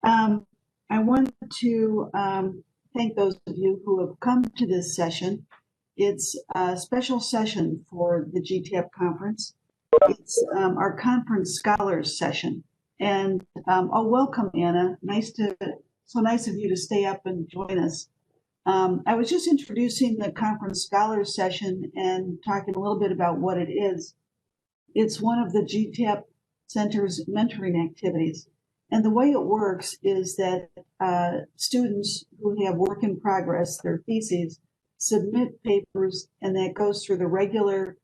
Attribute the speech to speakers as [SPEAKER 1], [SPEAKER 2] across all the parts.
[SPEAKER 1] I want to thank those of you who have come to this session. It's a special session for the GTAP conference. It's our conference scholars session. And I'll welcome Anna. So nice of you to stay up and join us. I was just introducing the conference scholars session and talking a little bit about what it is. It's one of the GTAP Center's mentoring activities. And the way it works is that students who have work in progress, their theses, submit papers, and that goes through the regular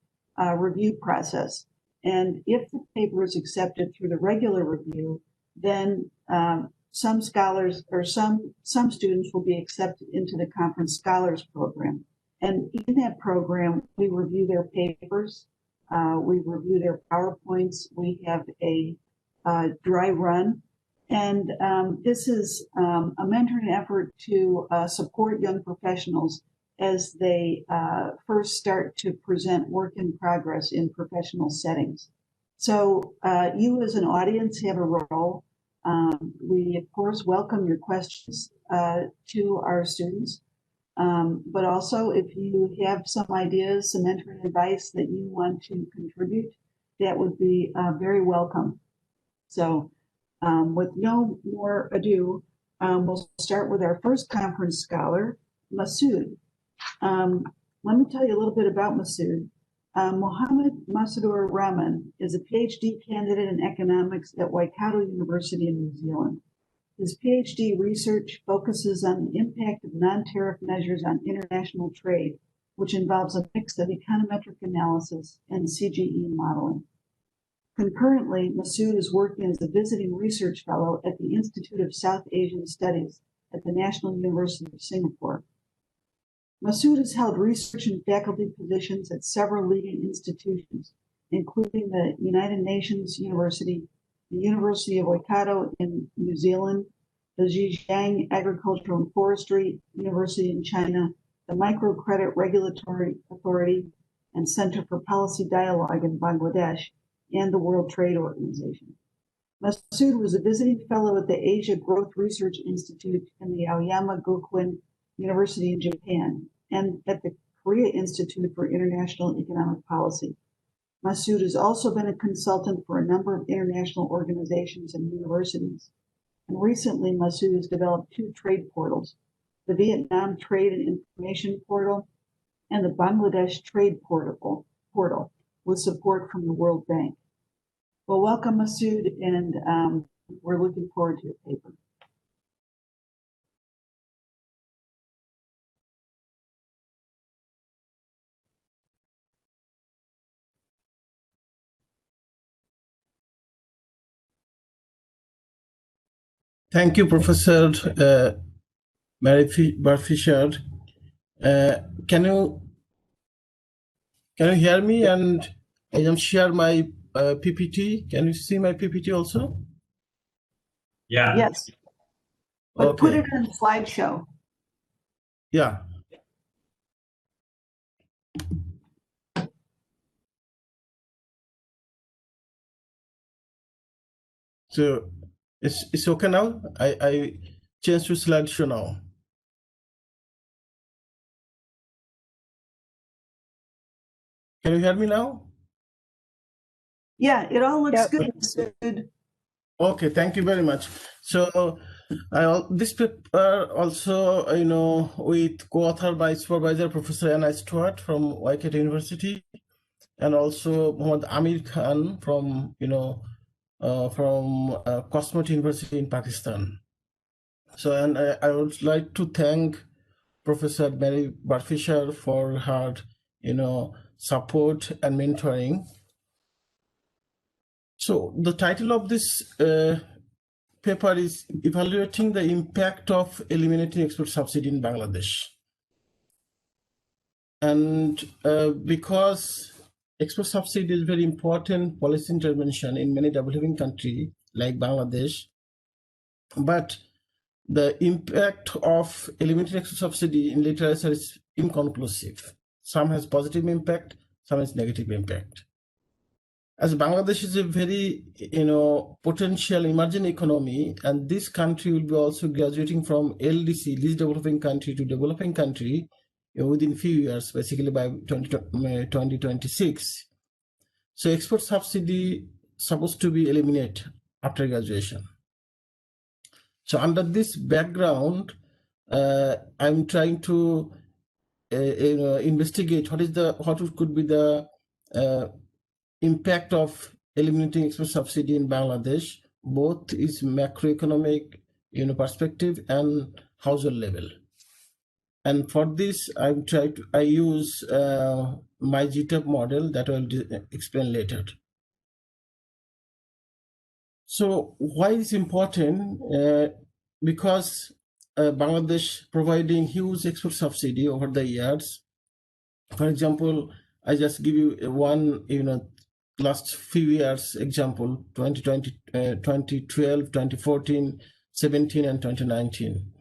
[SPEAKER 1] review process. And if the paper is accepted through the regular review, then some scholars or some students will be accepted into the Conference Scholars Program. And in that program, we review their papers, we review their PowerPoints, we have a dry run. And this is a mentoring effort to support young professionals as they first start to present work in progress in professional settings. So you as an audience have a role. We, of course, welcome your questions to our students. But also, if you have some ideas, some mentoring advice that you want to contribute, that would be very welcome. So with no more ado, we'll start with our first conference scholar, Masood. Let me tell you a little bit about Masood. Mohammed Masadur Rahman is a PhD candidate in economics at Waikato University in New Zealand. His PhD research focuses on the impact of non-tariff measures on international trade, which involves a mix of econometric analysis and CGE modeling. Concurrently, Masood is working as a visiting research fellow at the Institute of South Asian Studies at the National University of Singapore. Masood has held research and faculty positions at several leading institutions, including the United Nations University, the University of Waikato in New Zealand, the Zhejiang Agricultural and Forestry University in China, the Microcredit Regulatory Authority and Center for Policy Dialogue in Bangladesh, and the World Trade Organization. Masood was a visiting fellow at the Asia Growth Research Institute in the Aoyama Gakuen University in Japan, and at the Korea Institute for International Economic Policy. Masood has also been a consultant for a number of international organizations and universities. And recently, Masood has developed two trade portals, the Vietnam Trade and Information Portal and the Bangladesh Trade Portal with support from the World Bank. Well, welcome, Masood, and we're looking forward to your paper.
[SPEAKER 2] Thank you, Professor Mary Barfisher. Can you hear me? And I am share my PPT. Can you see my PPT also?
[SPEAKER 3] Yeah.
[SPEAKER 1] Yes. But
[SPEAKER 2] Okay.
[SPEAKER 1] put it in slideshow.
[SPEAKER 2] Yeah. So it's okay now. I change to slideshow now. Can you hear me now?
[SPEAKER 1] Yeah, it all looks good, Masood.
[SPEAKER 2] Okay, thank you very much. So this paper also, with co-authored by supervisor Professor Anna Stewart from Waikato University, and also Muhammad Amir Khan from Cosmos University in Pakistan. So, and I would like to thank Professor Mary Barfisher for her, support and mentoring. So the title of this paper is Evaluating the Impact of Eliminating Export Subsidy in Bangladesh. And because export subsidy is very important policy intervention in many developing countries like Bangladesh, but the impact of eliminating export subsidy in literature is inconclusive. Some has positive impact, some has negative impact. as Bangladesh is a very, potential emerging economy, and this country will be also graduating from LDC, least developing country, to developing country within few years, basically by 2026. So export subsidy supposed to be eliminated after graduation. So under this background, I'm trying to investigate what could be the impact of eliminating export subsidy in Bangladesh, both is macroeconomic perspective and household level. And for this, I use my GTAP model that I will explain later. So why is important? Because Bangladesh providing huge export subsidy over the years. For example, I just give you one, last few years example, 2020, 2012, 2014, 17, and 2019.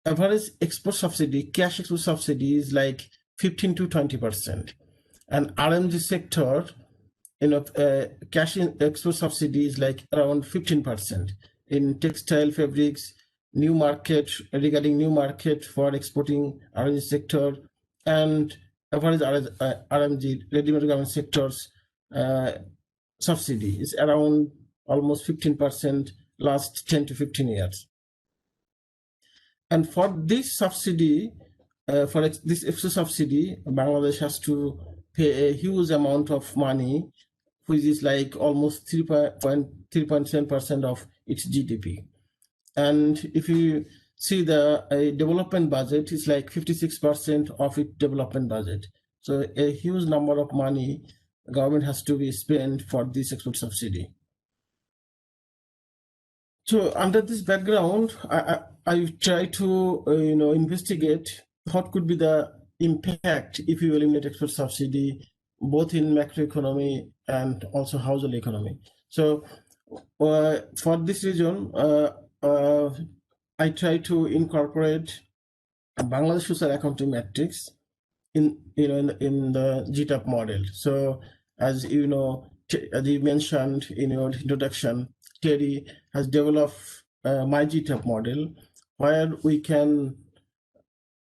[SPEAKER 2] Average export subsidy, cash export subsidy is like 15 to 20%. And RMG sector, cash export subsidy is like around 15%. In textile, fabrics, new market, regarding new market for exporting RMG sector, and average RMG, ready-made garment sectors, subsidy is around almost 15% last 10 to 15 years. And for this subsidy, for this extra subsidy, Bangladesh has to pay a huge amount of money, which is like almost 3.7% of its GDP. And if you see the development budget is like 56% of its development budget. So a huge number of money government has to be spent for this export subsidy. So under this background, I try to investigate what could be the impact if you eliminate export subsidy, both in macroeconomy and also household economy. So for this reason, I try to incorporate Bangladesh social accounting metrics in the GTAP model. So as you mentioned in your introduction, Terry has developed my GTAP model where we can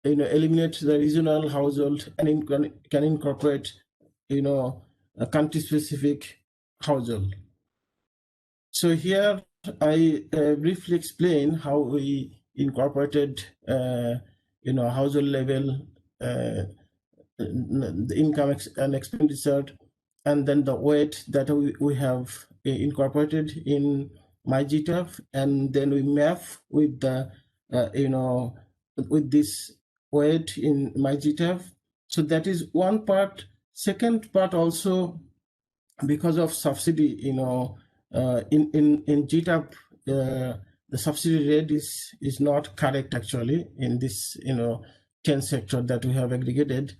[SPEAKER 2] eliminate the regional household and can incorporate a country specific household. So here I briefly explain how we incorporated household level, the income and expenditure, and then the weight that we have incorporated in my GTAP, and then we map with the with this weight in my GTAP. So that is one part. Second part also, because of subsidy, in GTAP, the subsidy rate is not correct actually in this 10 sector that we have aggregated.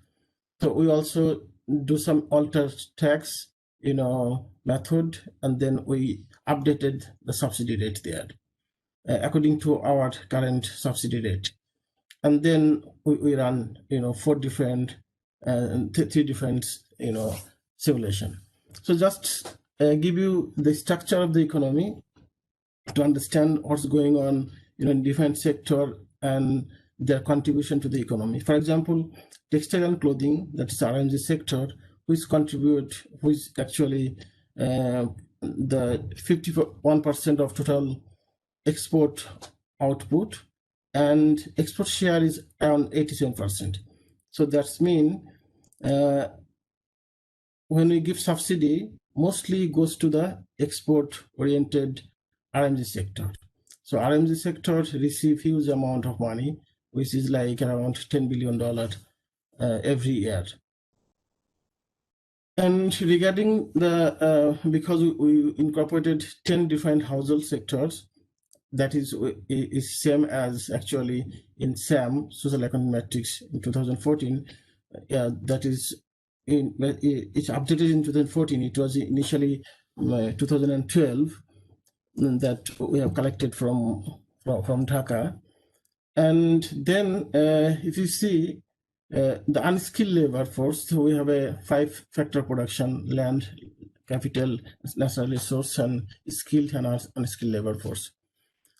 [SPEAKER 2] So we also do some altered tax method, and then we updated the subsidy rate there according to our current subsidy rate. And then we run 4 different 3 different simulation. So just give you the structure of the economy to understand what's going on in different sector and their contribution to the economy. For example, textile and clothing, that is RMG sector, which actually the 51% of total export output, and export share is around 87%. So that's mean when we give subsidy, mostly goes to the export-oriented RMG sector. So RMG sector receive huge amount of money, which is like around $10 billion every year. And regarding the, because we incorporated 10 different household sectors, that is same as actually in SAM, Social Accounting Metrics in 2014, that is, it's updated in 2014. It was initially 2012 that we have collected from Dhaka. And then if you see, the unskilled labor force. So we have a 5-factor production: land, capital, natural resource, and skilled and unskilled labor force.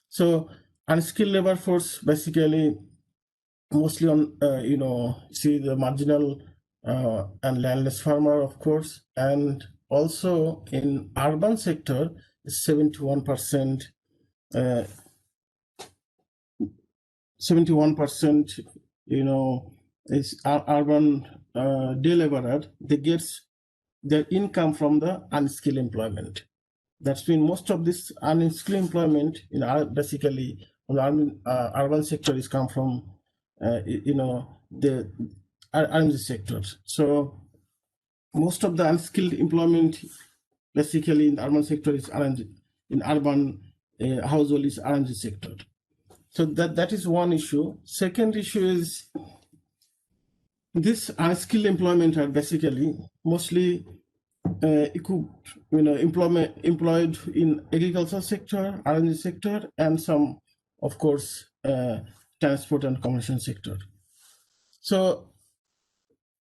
[SPEAKER 2] So unskilled labor force basically mostly on see the marginal and landless farmer, of course, and also in urban sector 71%. 71% is urban day laborer. They get their income from the unskilled employment. That's been most of this unskilled employment in basically on the urban sector is come from the RMG sector. So most of the unskilled employment basically in the urban sector is RMG. In urban household is RMG sector. So that is one issue. Second issue is this unskilled employment are basically mostly employed in agricultural sector, R&D sector, and some, of course, transport and commercial sector. So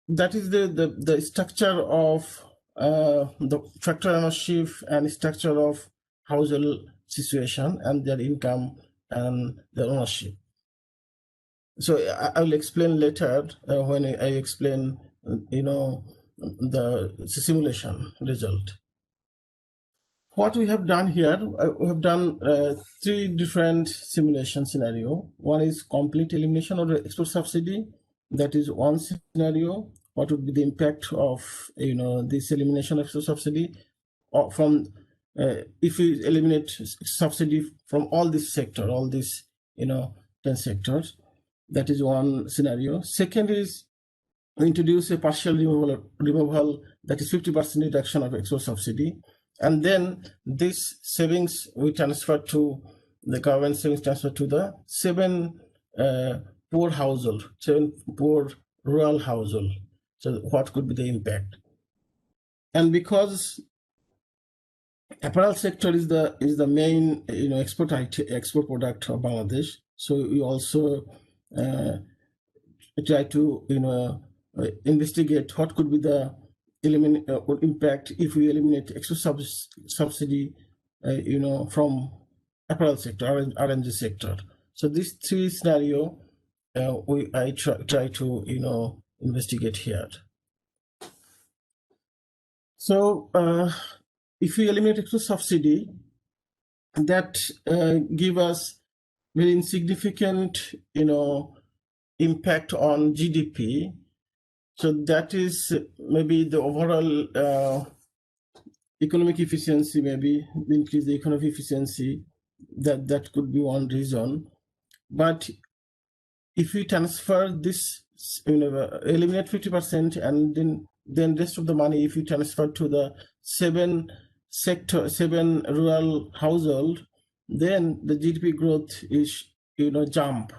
[SPEAKER 2] that is the structure of the factor ownership and structure of household situation and their income and their ownership. So I will explain later when I explain, the simulation result. What we have done here, we have done 3 different simulation scenario. One is complete elimination of the export subsidy. That is one scenario. What would be the impact of this elimination of export subsidy from if we eliminate subsidy from all this sector, all these 10 sectors. That is one scenario. Second is we introduce a partial removal that is 50% reduction of export subsidy. And then this savings we transfer to the government savings transfer to the 7 poor household, 7 poor rural household. So what could be the impact? And because apparel sector is the main export product of Bangladesh, so we also try to investigate what could be the impact if we eliminate extra subsidy from apparel sector, R&D sector. So these 3 scenario I try to investigate here. So if we eliminate extra subsidy, that give us very insignificant impact on GDP. So that is maybe the overall economic efficiency, maybe increase the economic efficiency. That could be one reason. But if we transfer this, eliminate 50%, and then rest of the money, if we transfer to the 7 rural household, then the GDP growth is jump.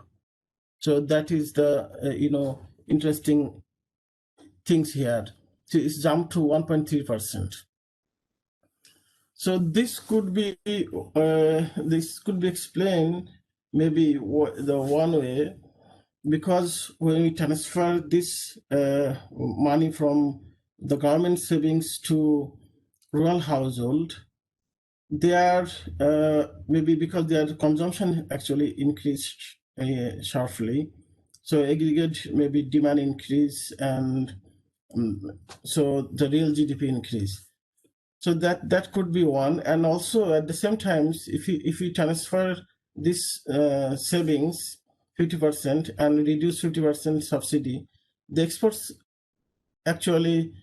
[SPEAKER 2] So that is the interesting things here. So it's jumped to 1.3%. So this could be explained maybe the one way, because when we transfer this money from the government savings to rural household, they are maybe because their consumption actually increased sharply. So aggregate maybe demand increase, and so the real GDP increase. So that could be one. And also at the same time, if we transfer this savings 50% and reduce 50% subsidy, the exports actually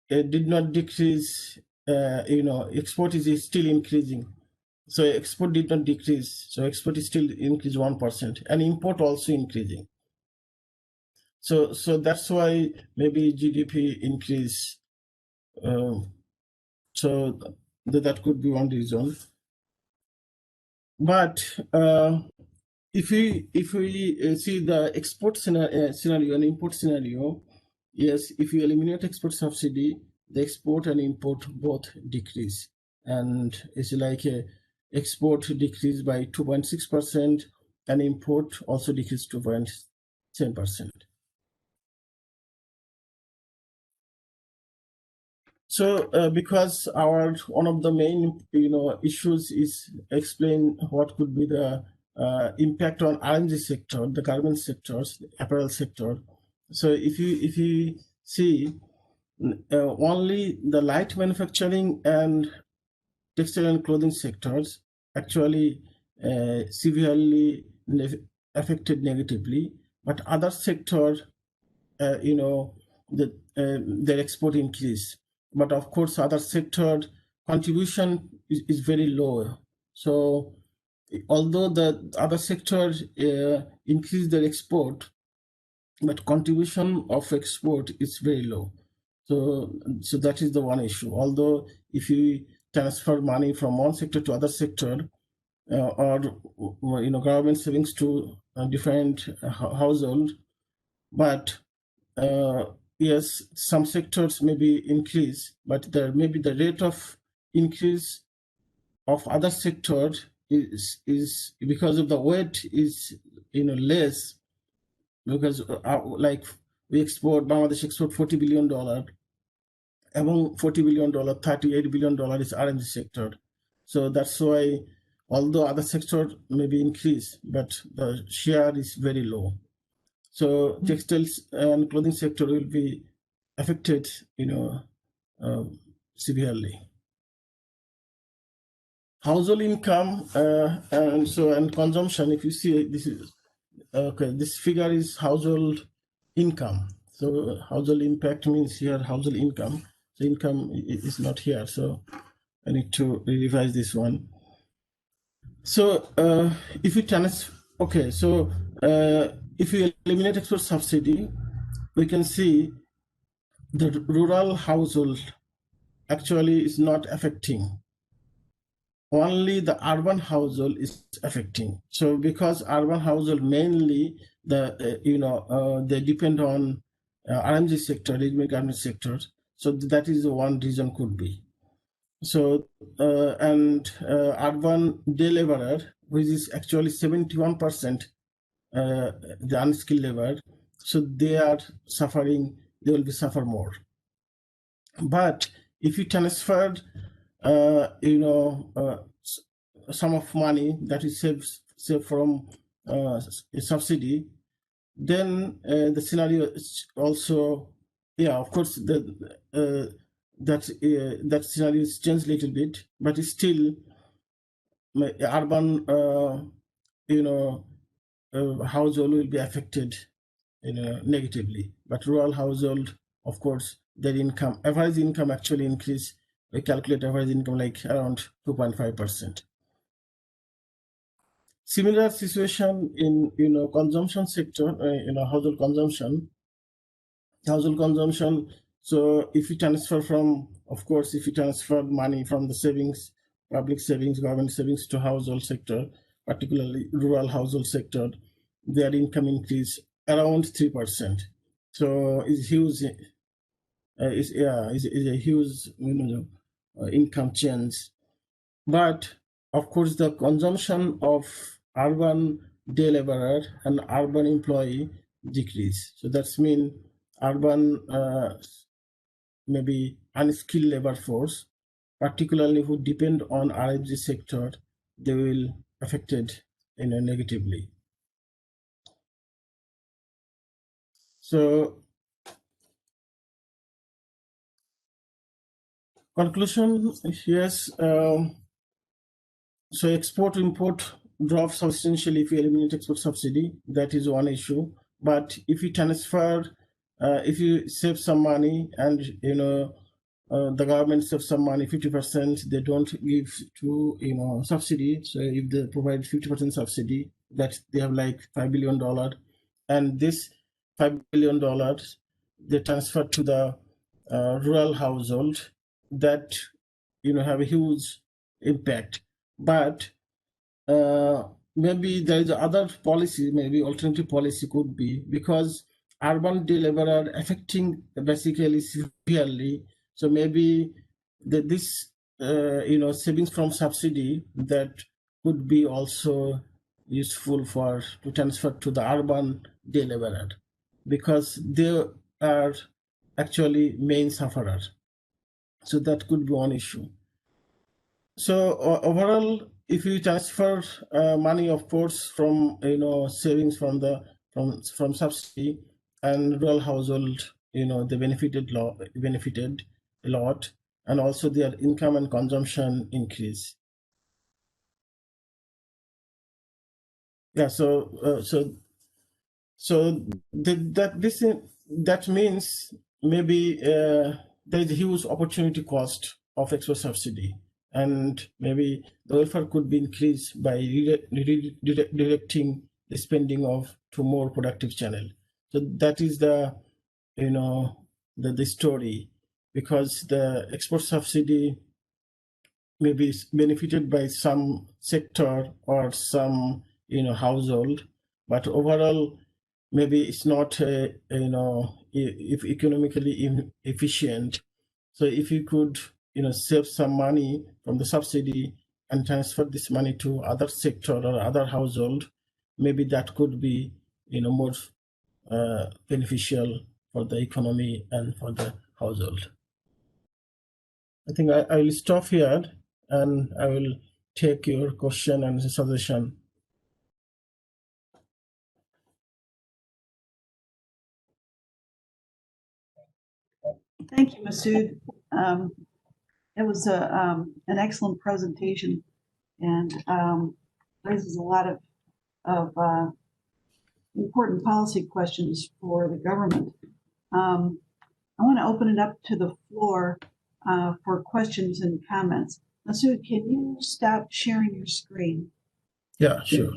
[SPEAKER 2] did not decrease. Export is still increasing. So export did not decrease. So export is still increased 1%, and import also increasing. So that's why maybe GDP increase. So that could be one reason. But if we see the export scenario and import scenario, yes, if you eliminate export subsidy, the export and import both decrease, and it's like a export decreased by 2.6%, and import also decreased 2.7%. So because our one of the main issues is explain what could be the impact on R&D sector, the garment sectors, the apparel sector. So if you see only the light manufacturing and textile and clothing sectors actually severely affected negatively, but other sectors, their export increase. But of course, other sector contribution is very low. So although the other sectors increase their export, but contribution of export is very low. So that is the one issue. Although if you transfer money from one sector to other sector, or government savings to different household, but yes, some sectors may be increase, but there may be the rate of increase of other sectors is because of the weight is less, because like we export, Bangladesh export $40 billion. Among $40 billion, $38 billion is R&D sector. So that's why, although other sectors may be increased, but the share is very low. So textiles and clothing sector will be affected, severely. Household income and consumption. If you see, this is okay. This figure is household income. So household impact means here household income. The income is not here, so I need to revise this one. So if you if you eliminate export subsidy, we can see the rural household actually is not affecting. Only the urban household is affecting. So because urban household mainly they depend on RMG sector, ready-made garment sector. So that is the one reason could be. So urban day laborer, which is actually 71%, the unskilled labor, so they are suffering. They will be suffer more. But if you transferred, sum of money that is saved from a subsidy, then the scenario is also, of course, that scenario is changed a little bit, but it's still urban, household will be affected, negatively. But rural household, of course, their average income actually increase. We calculate average income like around 2.5%. Similar situation in consumption sector, household consumption. So if you transfer money from the savings, public savings, government savings to household sector, particularly rural household sector, their income increase around 3%. So it's huge. Is a huge income change. But of course, the consumption of urban day laborer and urban employee decrease. So that's mean urban maybe unskilled labor force, particularly who depend on RFG sector, they will affected negatively. So conclusion, yes. So export import drops substantially if you eliminate export subsidy. That is one issue. But if you transfer, if you save some money and the government saves some money, 50%, they don't give to subsidy. So if they provide 50% subsidy, that they have like $5 billion, and this $5 billion they transfer to the rural household, that have a huge impact. But maybe there is other policy, maybe alternative policy could be, because urban day laborer affecting basically severely. So maybe this savings from subsidy that could be also useful to transfer to the urban day laborer, because they are actually main sufferer. So that could be one issue. So overall, if you transfer money, of course, from savings from from subsidy and rural household, they benefited a lot, and also their income and consumption increase. Yeah. That means maybe there is a huge opportunity cost of export subsidy, and maybe the welfare could be increased by directing the spending of to more productive channel. So that is the the story, because the export subsidy may be benefited by some sector or some household, but overall maybe it's not if economically efficient. So if you could save some money from the subsidy and transfer this money to other sector or other household, maybe that could be more beneficial for the economy and for the household. I think I will stop here, and I will take your question and suggestion.
[SPEAKER 1] Thank you, Masood. It was an excellent presentation, and raises a lot of important policy questions for the government. I want to open it up to the floor for questions and comments. Masood, can you stop sharing your screen?
[SPEAKER 2] Yeah, sure.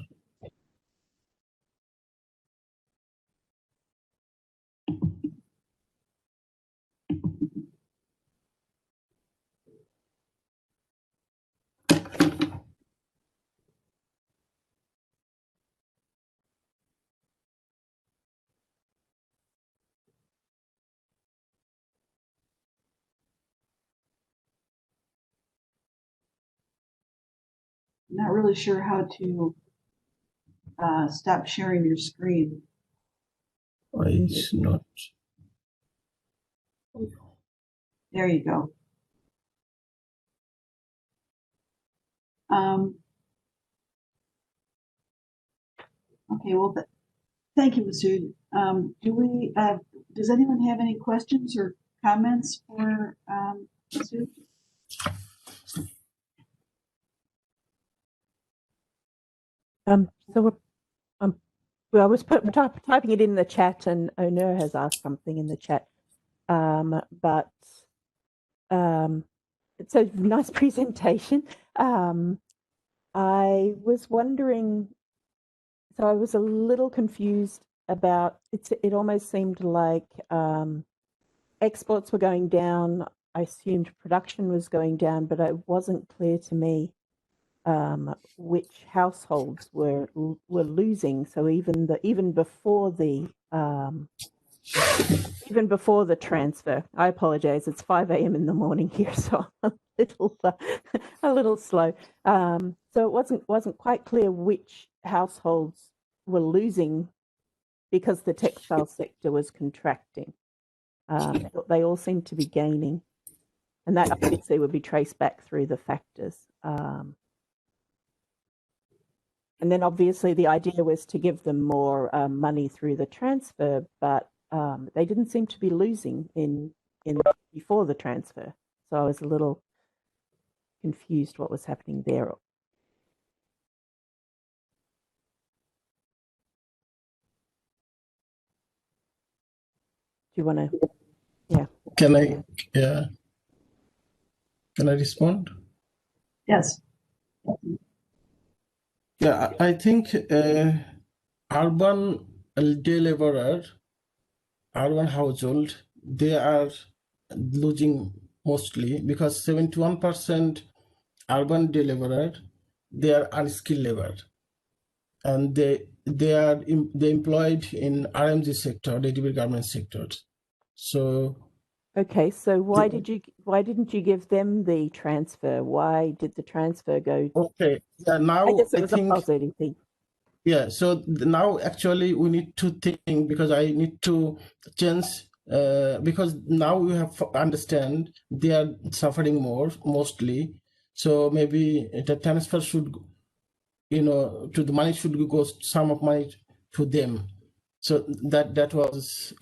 [SPEAKER 1] I'm not really sure how to stop sharing your screen.
[SPEAKER 2] It's not.
[SPEAKER 1] There you go. Okay, well, thank you, Masood. Does anyone have any questions or comments for Masood?
[SPEAKER 4] So well, I was typing it in the chat, and Onur has asked something in the chat. But it's a nice presentation. I was wondering, so I was a little confused about it. It almost seemed like exports were going down. I assumed production was going down, but it wasn't clear to me which households were losing. So even before the transfer, I apologize. It's 5 a.m. in the morning here, so I'm a little slow. So it wasn't quite clear which households were losing because the textile sector was contracting. They all seemed to be gaining, and that obviously would be traced back through the factors. And then obviously the idea was to give them more money through the transfer, but they didn't seem to be losing in before the transfer. So I was a little confused what was happening there. Do you want to? Yeah.
[SPEAKER 2] Can I respond?
[SPEAKER 1] Yes.
[SPEAKER 2] Yeah, I think urban day laborer, urban household, they are losing mostly because 71% urban day laborer, they are unskilled labor, and they employed in RMG sector, ready-made garment sectors. So
[SPEAKER 4] okay, so why didn't you give them the transfer? Why did the transfer go?
[SPEAKER 2] Okay, yeah, now
[SPEAKER 4] I guess it was a positive thing.
[SPEAKER 2] Yeah, so now actually we need to think, because I need to change because now we have to understand they are suffering more mostly. So maybe the transfer should, to the money should go some of money to them. So that was,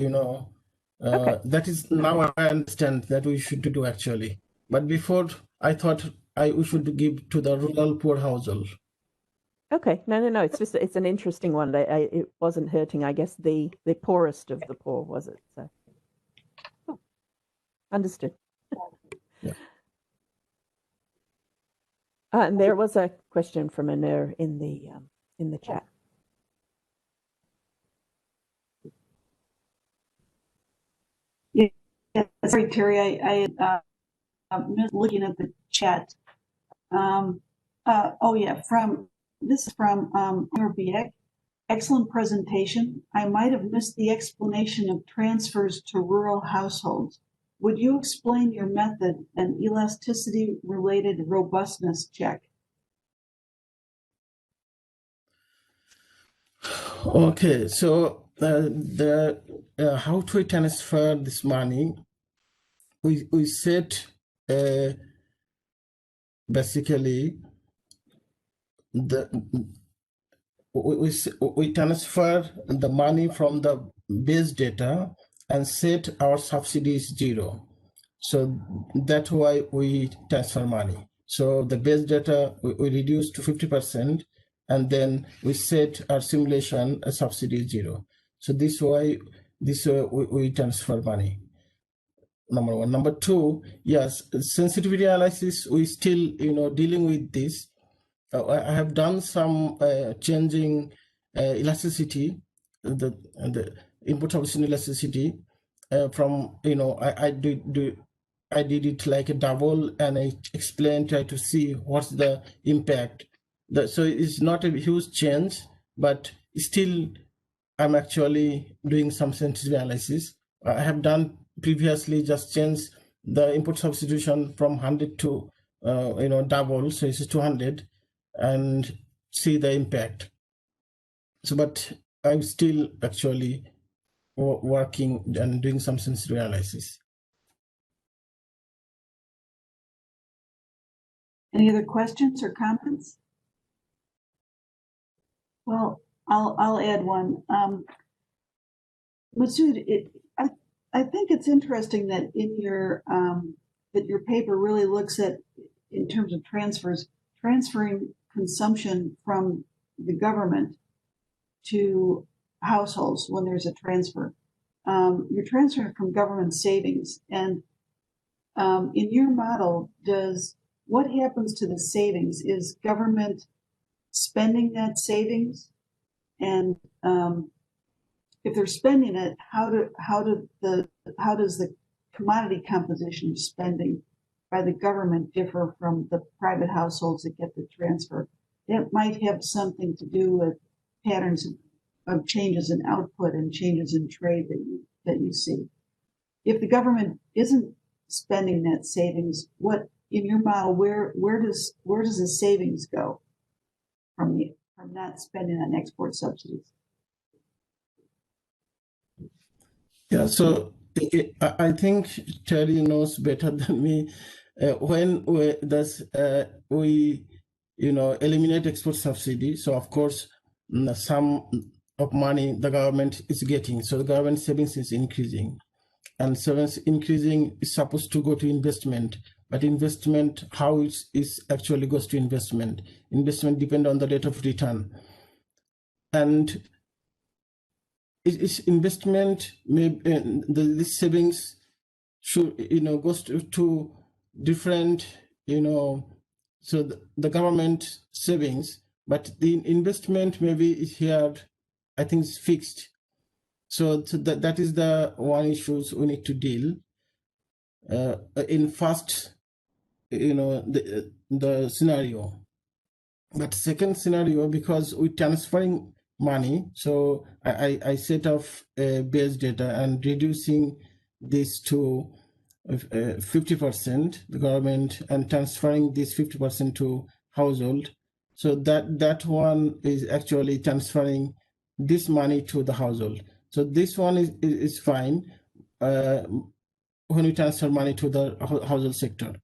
[SPEAKER 4] Okay.
[SPEAKER 2] that is now I understand that we should do actually. But before I thought we should give to the rural poor household.
[SPEAKER 4] Okay, no. It's just it's an interesting one. It wasn't hurting, I guess, the poorest of the poor, was it? So, cool. Understood.
[SPEAKER 2] Yeah.
[SPEAKER 4] And there was a question from Anur in the chat.
[SPEAKER 1] Yeah, sorry, Terry. I missed looking at the chat. This is from Biek. Excellent presentation. I might have missed the explanation of transfers to rural households. Would you explain your method and elasticity-related robustness check?
[SPEAKER 2] Okay, so how to transfer this money? We set basically we transfer the money from the base data and set our subsidies 0. So that's why we transfer money. So the base data we reduce to 50%, and then we set our simulation a subsidy 0. So this way we transfer money. Number one. Number two, yes, sensitivity analysis. We still dealing with this. I have done some changing elasticity, the input substitution elasticity from I did it like a double, and I try to see what's the impact. So it's not a huge change, but still I'm actually doing some sensitivity analysis. I have done previously just changed the input substitution from 100 to double, so it's 200, and see the impact. So, but I'm still actually working and doing some sensitivity analysis.
[SPEAKER 1] Any other questions or comments? Well, I'll add one. Masood, I think it's interesting that in your that your paper really looks at, in terms of transferring consumption from the government to households when there's a transfer. You're transferring from government savings, and in your model, what happens to the savings? Is government spending that savings? And if they're spending it, how does the commodity composition of spending by the government differ from the private households that get the transfer? It might have something to do with patterns of changes in output and changes in trade that you see. If the government isn't spending that savings, what in your model, where does the savings go from not spending on export subsidies?
[SPEAKER 2] Yeah, so I think Terry knows better than me. When we eliminate export subsidy, so of course some of money the government is getting, so the government savings is increasing, and savings increasing is supposed to go to investment. But investment, how it actually goes to investment? Investment depend on the rate of return, and it's investment. Maybe the savings should goes to different so the government savings, but the investment maybe is here. I think it's fixed. So that is the one issues we need to deal in first the scenario. But second scenario, because we're transferring money, so I set off base data and reducing this to 50%, the government, and transferring this 50% to household. So that one is actually transferring this money to the household. So this one is fine. when we transfer money to the household sector.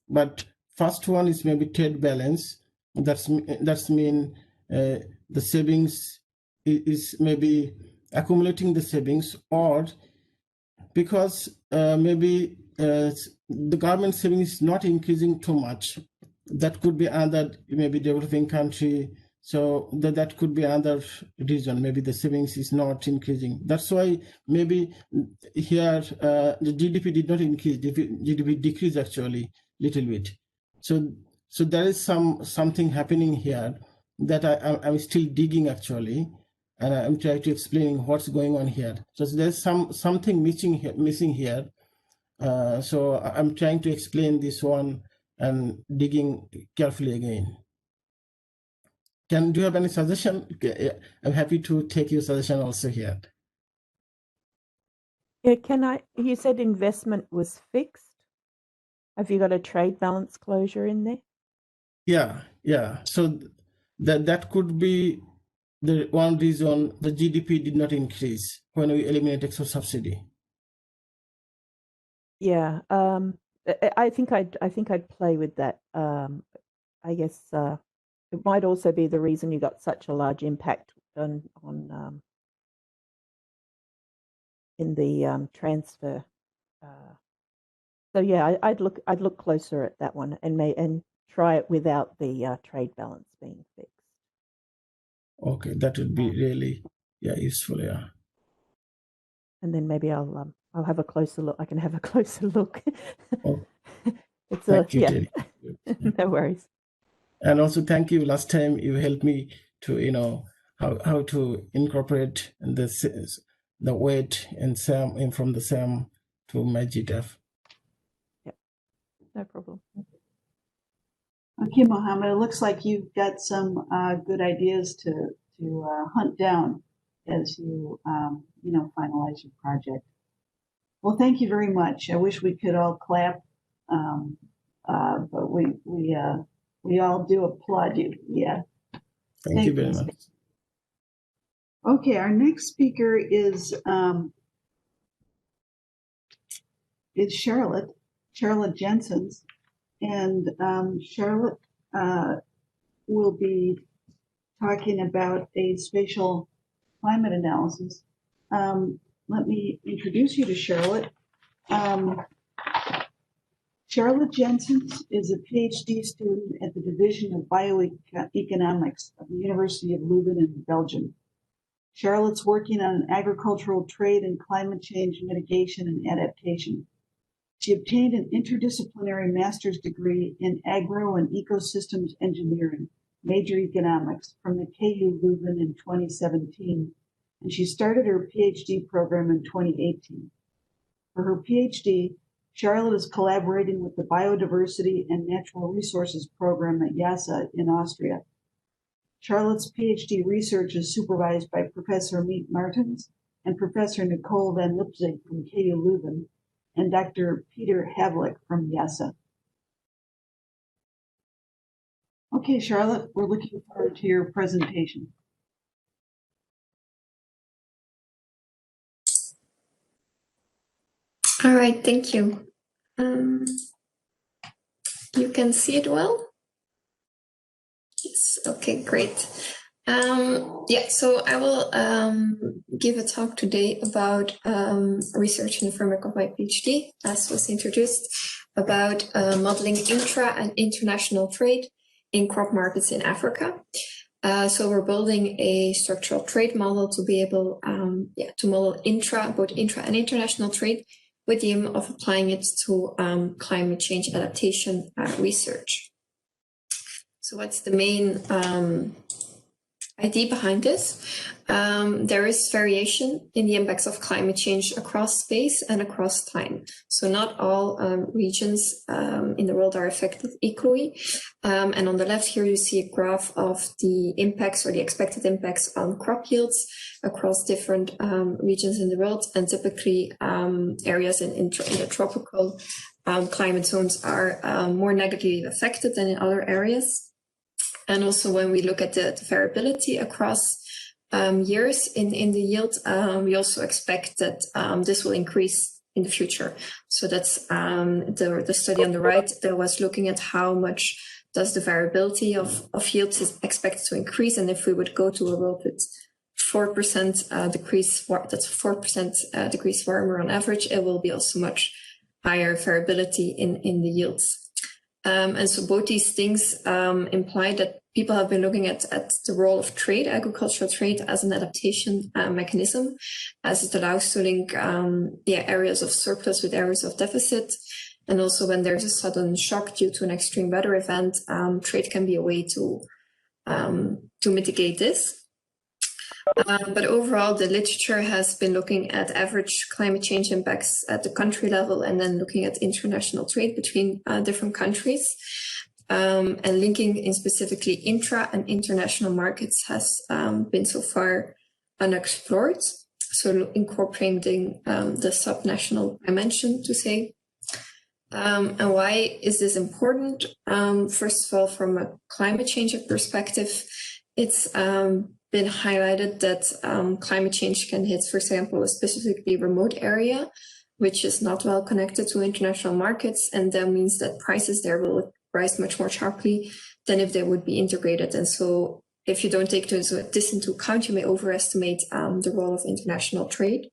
[SPEAKER 2] But first one is maybe trade balance. That's mean the savings is maybe accumulating the savings, or because maybe the government savings is not increasing too much. That could be another maybe developing country. So that could be another reason. Maybe the savings is not increasing. That's why maybe here the GDP did not increase. GDP decreased actually little bit. So there is something happening here that I'm still digging actually, and I'm trying to explain what's going on here. So there's something missing here. So I'm trying to explain this one and digging carefully again. Do you have any suggestion? I'm happy to take your suggestion also here.
[SPEAKER 4] Yeah, you said investment was fixed. Have you got a trade balance closure in there?
[SPEAKER 2] Yeah. So that could be the one reason the GDP did not increase when we eliminate export subsidy.
[SPEAKER 4] Yeah, I think I'd play with that. I guess it might also be the reason you got such a large impact on in the transfer. So yeah, I'd look closer at that one and try it without the trade balance being fixed.
[SPEAKER 2] Okay, that would be really useful. Yeah.
[SPEAKER 4] And then maybe I'll have a closer look. I can have a closer look.
[SPEAKER 2] Oh,
[SPEAKER 4] It's
[SPEAKER 2] thank you,
[SPEAKER 4] yeah.
[SPEAKER 2] Terry.
[SPEAKER 4] No worries.
[SPEAKER 2] And also thank you. Last time you helped me to how to incorporate the weight and SAM from the SAM to my GTAP.
[SPEAKER 4] Yep, no problem.
[SPEAKER 1] Okay, Mohammed, it looks like you've got some good ideas to hunt down as you finalize your project. Well, thank you very much. I wish we could all clap, but we all do applaud you. Yeah.
[SPEAKER 2] Thank you very much.
[SPEAKER 1] Okay, our next speaker is Charlotte Jensens, and Charlotte will be talking about a spatial climate analysis. Let me introduce you to Charlotte. Charlotte Jensens is a PhD student at the Division of Bioeconomics of the University of Leuven in Belgium. Charlotte's working on agricultural trade and climate change mitigation and adaptation. She obtained an interdisciplinary master's degree in agro and ecosystems engineering, major economics, from the KU Leuven in 2017, and she started her PhD program in 2018. For her PhD, Charlotte is collaborating with the Biodiversity and Natural Resources Program at JASA in Austria. Charlotte's PhD research is supervised by Professor Miet Martens and Professor Nicole van Lipzig from KU Leuven and Dr. Peter Havlik from JASA. Okay, Charlotte, we're looking forward to your presentation.
[SPEAKER 5] All right, thank you. You can see it well? Yes, okay, great. So I will give a talk today about research in the framework of my PhD, as was introduced, about modeling intra and international trade in crop markets in Africa. So we're building a structural trade model to be able to model both intra and international trade, with the aim of applying it to climate change adaptation research. So what's the main idea behind this? There is variation in the impacts of climate change across space and across time. So not all regions in the world are affected equally. And on the left here, you see a graph of the impacts or the expected impacts on crop yields across different regions in the world. And typically areas in the tropical climate zones are more negatively affected than in other areas. And also when we look at the variability across years in the yield, we also expect that this will increase in the future. So that's the study on the right that was looking at how much does the variability of yields is expected to increase. And if we would go to a world with 4% decrease, that's 4% decrease warmer on average, it will be also much higher variability in the yields. And so both these things imply that people have been looking at the role of trade, agricultural trade, as an adaptation mechanism, as it allows to link areas of surplus with areas of deficit. And also when there's a sudden shock due to an extreme weather event, trade can be a way to mitigate this. But overall, the literature has been looking at average climate change impacts at the country level and then looking at international trade between different countries. And linking in specifically intra and international markets has been so far unexplored. So incorporating the subnational dimension, to say. And why is this important? First of all, from a climate change perspective, it's been highlighted that climate change can hit, for example, a specifically remote area, which is not well connected to international markets. And that means that prices there will rise much more sharply than if they would be integrated. And so if you don't take this into account, you may overestimate the role of international trade.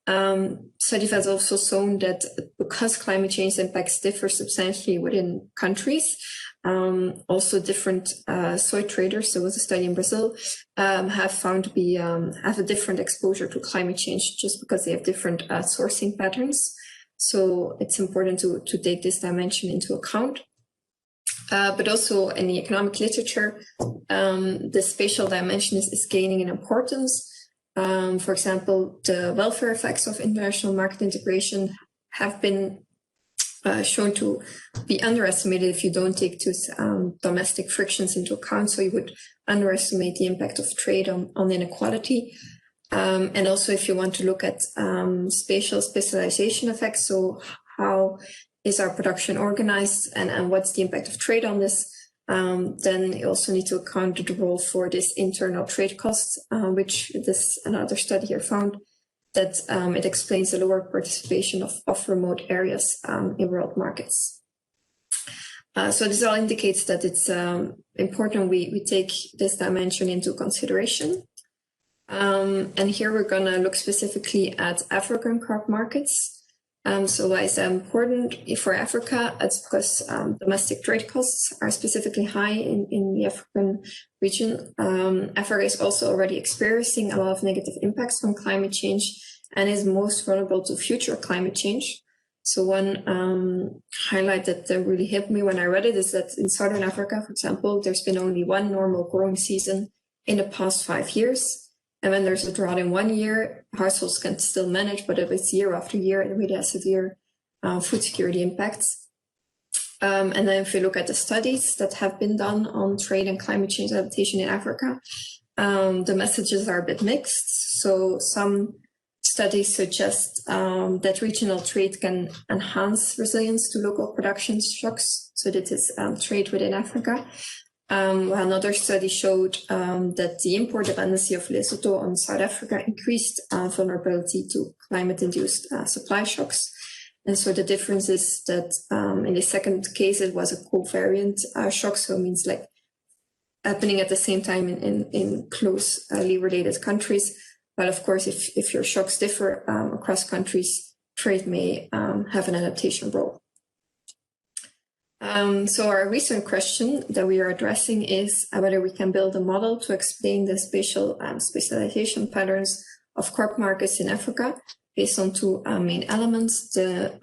[SPEAKER 5] Studies have also shown that because climate change impacts differ substantially within countries, also different soy traders, there was a study in Brazil, have found to be have a different exposure to climate change just because they have different sourcing patterns. So it's important to take this dimension into account. But also in the economic literature, the spatial dimension is gaining in importance. For example, the welfare effects of international market integration have been shown to be underestimated if you don't take those domestic frictions into account. So you would underestimate the impact of trade on inequality. And also if you want to look at spatial specialization effects, so how is our production organized and what's the impact of trade on this, then you also need to account the role for this internal trade costs, which another study here found that it explains the lower participation of remote areas in world markets. So this all indicates that it's important we take this dimension into consideration. And here we're going to look specifically at African crop markets. So why is that important for Africa? It's because domestic trade costs are specifically high in the African region. Africa is also already experiencing a lot of negative impacts from climate change and is most vulnerable to future climate change. So one highlight that really hit me when I read it is that in Southern Africa, for example, there's been only one normal growing season in the past 5 years. And when there's a drought in 1 year, households can still manage, but if it's year after year, it really has severe food security impacts. And then if you look at the studies that have been done on trade and climate change adaptation in Africa, the messages are a bit mixed. So some studies suggest that regional trade can enhance resilience to local production shocks. So that is trade within Africa. While another study showed that the import dependency of Lesotho on South Africa increased vulnerability to climate-induced supply shocks. And so the difference is that in the second case, it was a covariant shock. So it means like happening at the same time in closely related countries. But of course, if your shocks differ across countries, trade may have an adaptation role. So our recent question that we are addressing is whether we can build a model to explain the spatial specialization patterns of crop markets in Africa based on two main elements, the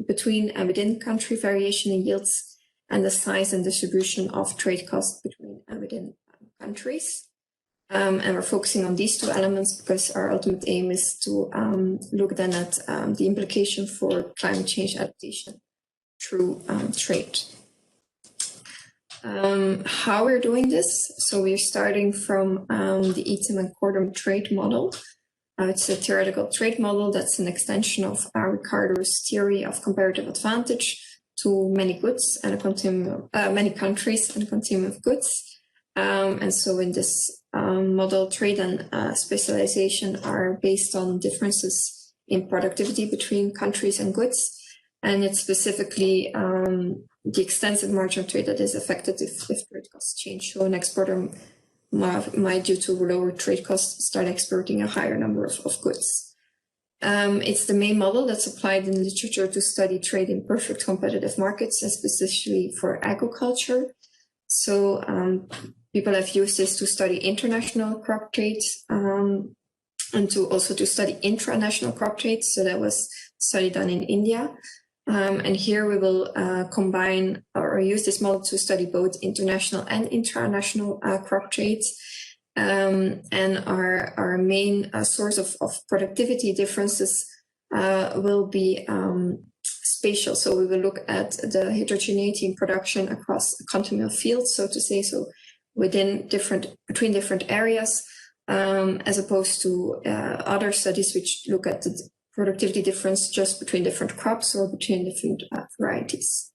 [SPEAKER 5] between and within country variation in yields and the size and distribution of trade costs between and within countries. And we're focusing on these two elements because our ultimate aim is to look then at the implication for climate change adaptation through trade. How we're doing this? So we're starting from the Eaton and Cordozo trade model. It's a theoretical trade model that's an extension of Ricardo's theory of comparative advantage to many goods and a continuum, many countries and a continuum of goods. And so in this model, trade and specialization are based on differences in productivity between countries and goods. And it's specifically the extensive margin trade that is affected if trade costs change. So an exporter might, due to lower trade costs, start exporting a higher number of goods. It's the main model that's applied in literature to study trade in perfect competitive markets, and specifically for agriculture. So people have used this to study international crop trades and to study intranational crop trades. So that was a study done in India. And here we will combine or use this model to study both international and intranational crop trades. And our main source of productivity differences will be spatial. So we will look at the heterogeneity in production across a continuum of fields, so to say, so between different areas, as opposed to other studies which look at the productivity difference just between different crops or between different varieties.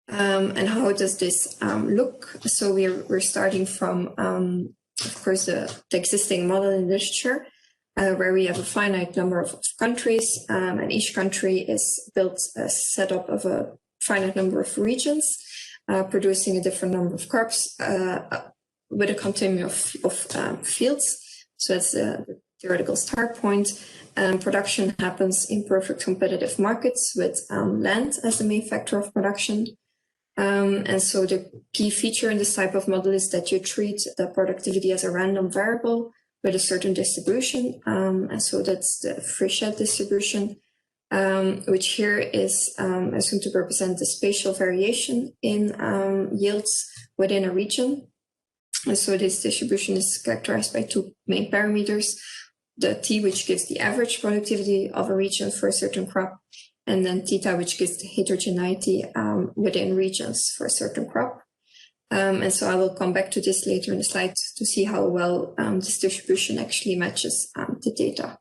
[SPEAKER 5] And how does this look? So we're starting from, of course, the existing model in literature, where we have a finite number of countries, and each country is built a setup of a finite number of regions, producing a different number of crops with a continuum of fields. So that's the theoretical start point. Production happens in perfect competitive markets with land as the main factor of production. And so the key feature in this type of model is that you treat the productivity as a random variable with a certain distribution. And so that's the Fréchet distribution, which here is assumed to represent the spatial variation in yields within a region. And so this distribution is characterized by two main parameters: the T, which gives the average productivity of a region for a certain crop, and then theta, which gives the heterogeneity within regions for a certain crop. And so I will come back to this later in the slide to see how well this distribution actually matches the data.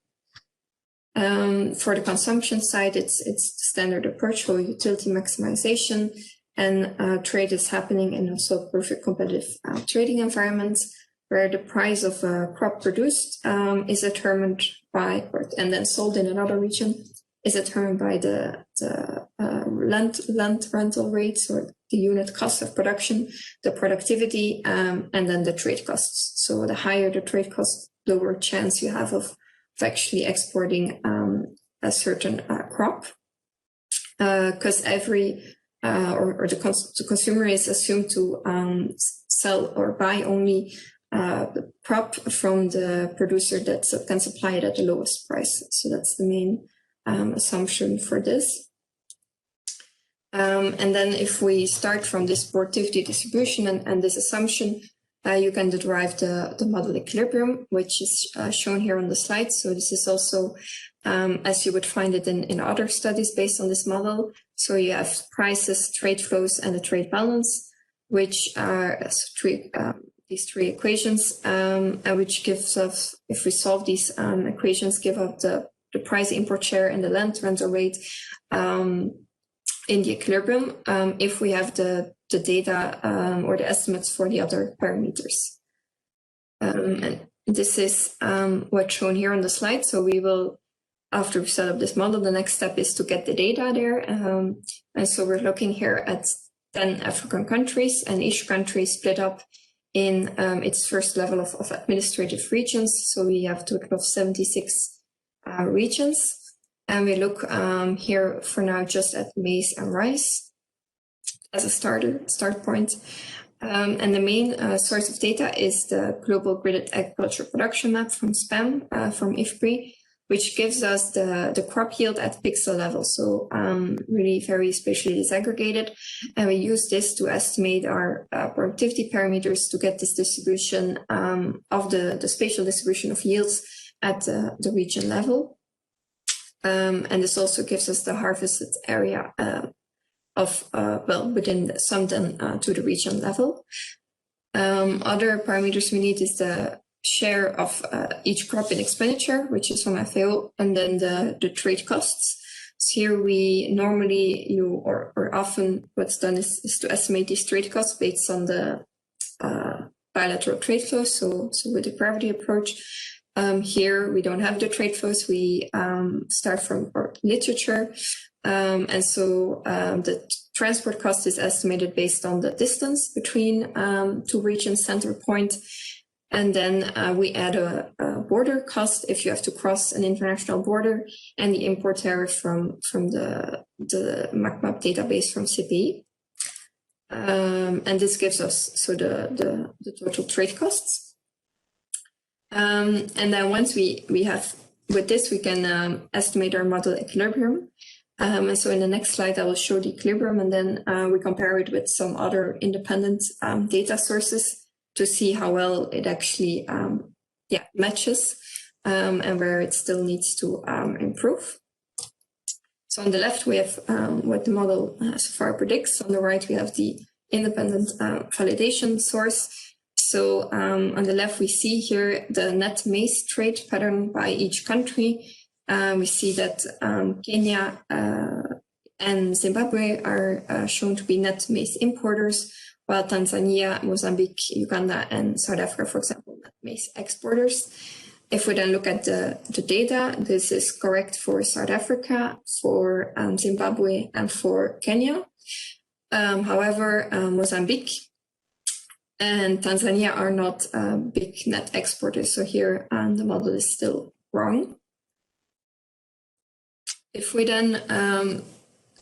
[SPEAKER 5] For the consumption side, it's the standard approach for utility maximization, and trade is happening in also perfect competitive trading environments, where the price of a crop produced is determined by, and then sold in another region, is determined by the land rental rates, or the unit cost of production, the productivity, and then the trade costs. So the higher the trade cost, the lower chance you have of actually exporting a certain crop, because the consumer is assumed to sell or buy only the crop from the producer that can supply it at the lowest price. So that's the main assumption for this. And then if we start from this productivity distribution and this assumption, you can derive the model equilibrium, which is shown here on the slide. So this is also, as you would find it in other studies based on this model. So you have prices, trade flows, and the trade balance, which are these three equations, which gives us, if we solve these equations, give up the price import share and the land rental rate in the equilibrium, if we have the data or the estimates for the other parameters. And this is what's shown here on the slide. So we will, after we set up this model, the next step is to get the data there. And so we're looking here at 10 African countries, and each country is split up in its first level of administrative regions. So we have a total of 76 regions. And we look here for now just at maize and rice as a start point. And the main source of data is the Global Gridded Agriculture Production Map from SPAM, from IFPRI, which gives us the crop yield at pixel level. So really very spatially disaggregated. And we use this to estimate our productivity parameters to get this distribution of the spatial distribution of yields at the region level. And this also gives us the harvested area within the summed to the region level. Other parameters we need is the share of each crop in expenditure, which is from FAO, and then the trade costs. So here we normally, or often what's done is to estimate these trade costs based on the bilateral trade flows, so with the gravity approach. Here we don't have the trade flows. We start from our literature. And so the transport cost is estimated based on the distance between two regions' center point. And then we add a border cost if you have to cross an international border, and the import tariff from the MacMap database from CPI. And this gives us the total trade costs. And then once we have, with this, we can estimate our model equilibrium. And so in the next slide, I will show the equilibrium, and then we compare it with some other independent data sources to see how well it actually matches and where it still needs to improve. So on the left, we have what the model so far predicts. On the right, we have the independent validation source. So on the left, we see here the net maize trade pattern by each country. We see that Kenya and Zimbabwe are shown to be net maize importers, while Tanzania, Mozambique, Uganda, and South Africa, for example, net maize exporters. If we then look at the data, this is correct for South Africa, for Zimbabwe, and for Kenya. However, Mozambique and Tanzania are not big net exporters, so here the model is still wrong. If we then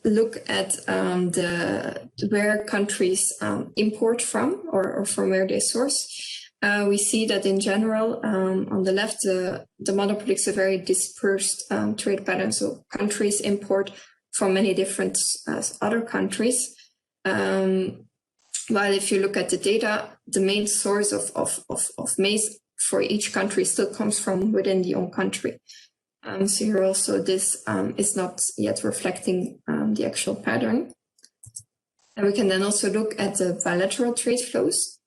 [SPEAKER 5] look at where countries import from or from where they source, we see that in general, on the left, the model predicts a very dispersed trade pattern. So countries import from many different other countries. While if you look at the data, the main source of maize for each country still comes from within the own country. So here also this is not yet reflecting the actual pattern. And we can then also look at the bilateral trade flows.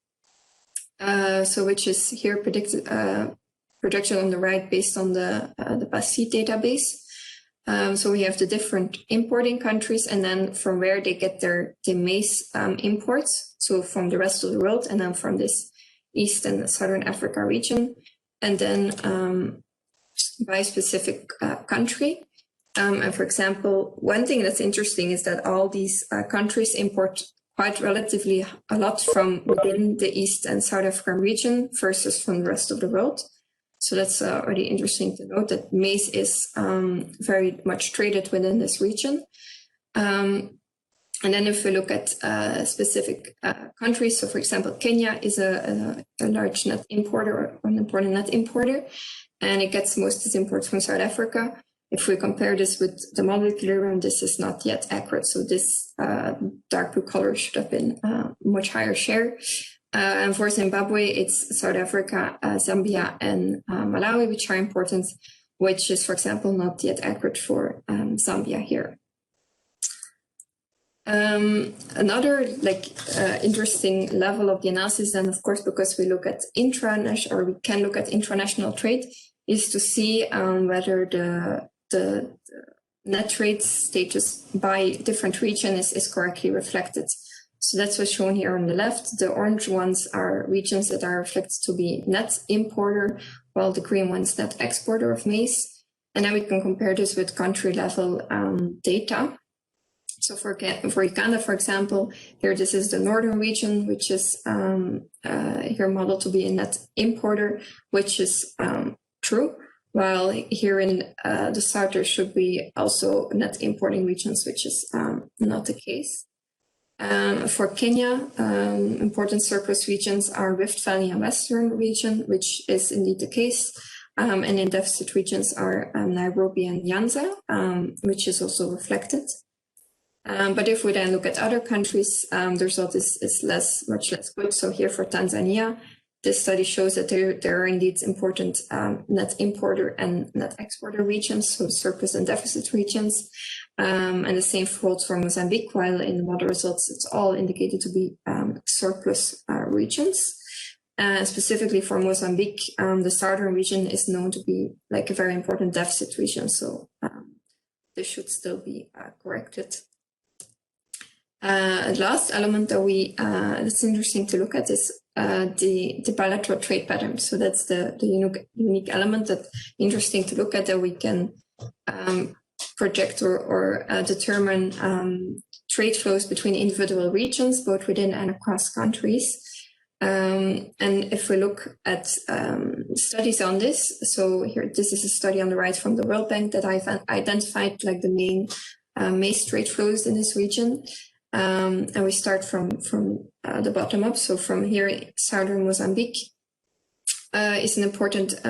[SPEAKER 5] So which is here projection on the right based on the PASI database. So we have the different importing countries, and then from where they get the maize imports. So from the rest of the world, and then from this East and Southern Africa region, and then by specific country. And for example, one thing that's interesting is that all these countries import quite relatively a lot from within the East and South African region versus from the rest of the world. So that's already interesting to note that maize is very much traded within this region. And then if we look at specific countries, so for example, Kenya is a large net importer or an important net importer, and it gets most of its imports from South Africa. If we compare this with the model equilibrium, this is not yet accurate. So this dark blue color should have been much higher share. And for Zimbabwe, it's South Africa, Zambia, and Malawi, which are important, which is, for example, not yet accurate for Zambia here. Another interesting level of the analysis, and of course, because we look at intranational, or we can look at intranational trade, is to see whether the net trade status by different region is correctly reflected. So that's what's shown here on the left. The orange ones are regions that are reflected to be net importer, while the green ones net exporter of maize. And then we can compare this with country level data. So for Uganda, for example, here this is the northern region, which is here modeled to be a net importer, which is true. While here in the south, there should be also net importing regions, which is not the case. For Kenya, important surplus regions are Rift Valley and Western region, which is indeed the case. And in deficit regions are Nairobi and Nyanza, which is also reflected. But if we then look at other countries, the result is much less good. So here for Tanzania, this study shows that there are indeed important net importer and net exporter regions, so surplus and deficit regions. And the same holds for Mozambique, while in the model results, it's all indicated to be surplus regions. Specifically for Mozambique, the southern region is known to be like a very important deficit region, so this should still be corrected. Last element that that's interesting to look at is the bilateral trade pattern. So that's the unique element that's interesting to look at, that we can project or determine trade flows between individual regions, both within and across countries. And if we look at studies on this, so here, this is a study on the right from the World Bank that I've identified like the main maize trade flows in this region. And we start from the bottom up. So from here, southern Mozambique is an important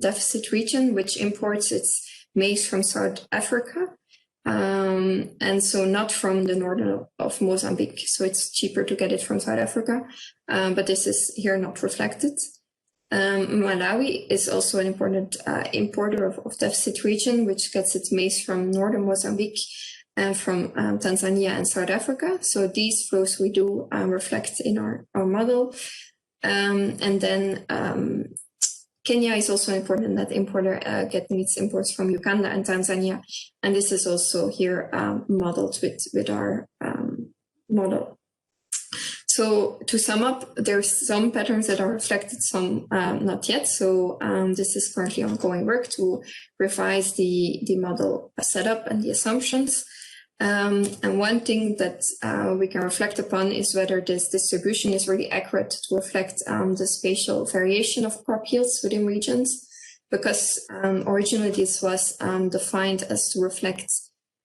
[SPEAKER 5] deficit region, which imports its maize from South Africa. And so not from the northern of Mozambique. So it's cheaper to get it from South Africa, but this is here not reflected. Malawi is also an important importer of deficit region, which gets its maize from northern Mozambique and from Tanzania and South Africa. So these flows we do reflect in our model. And then Kenya is also important in that importer getting its imports from Uganda and Tanzania. And this is also here modeled with our model. So to sum up, there's some patterns that are reflected, some not yet. So this is currently ongoing work to revise the model setup and the assumptions. And one thing that we can reflect upon is whether this distribution is really accurate to reflect the spatial variation of crop yields within regions, because originally this was defined as to reflect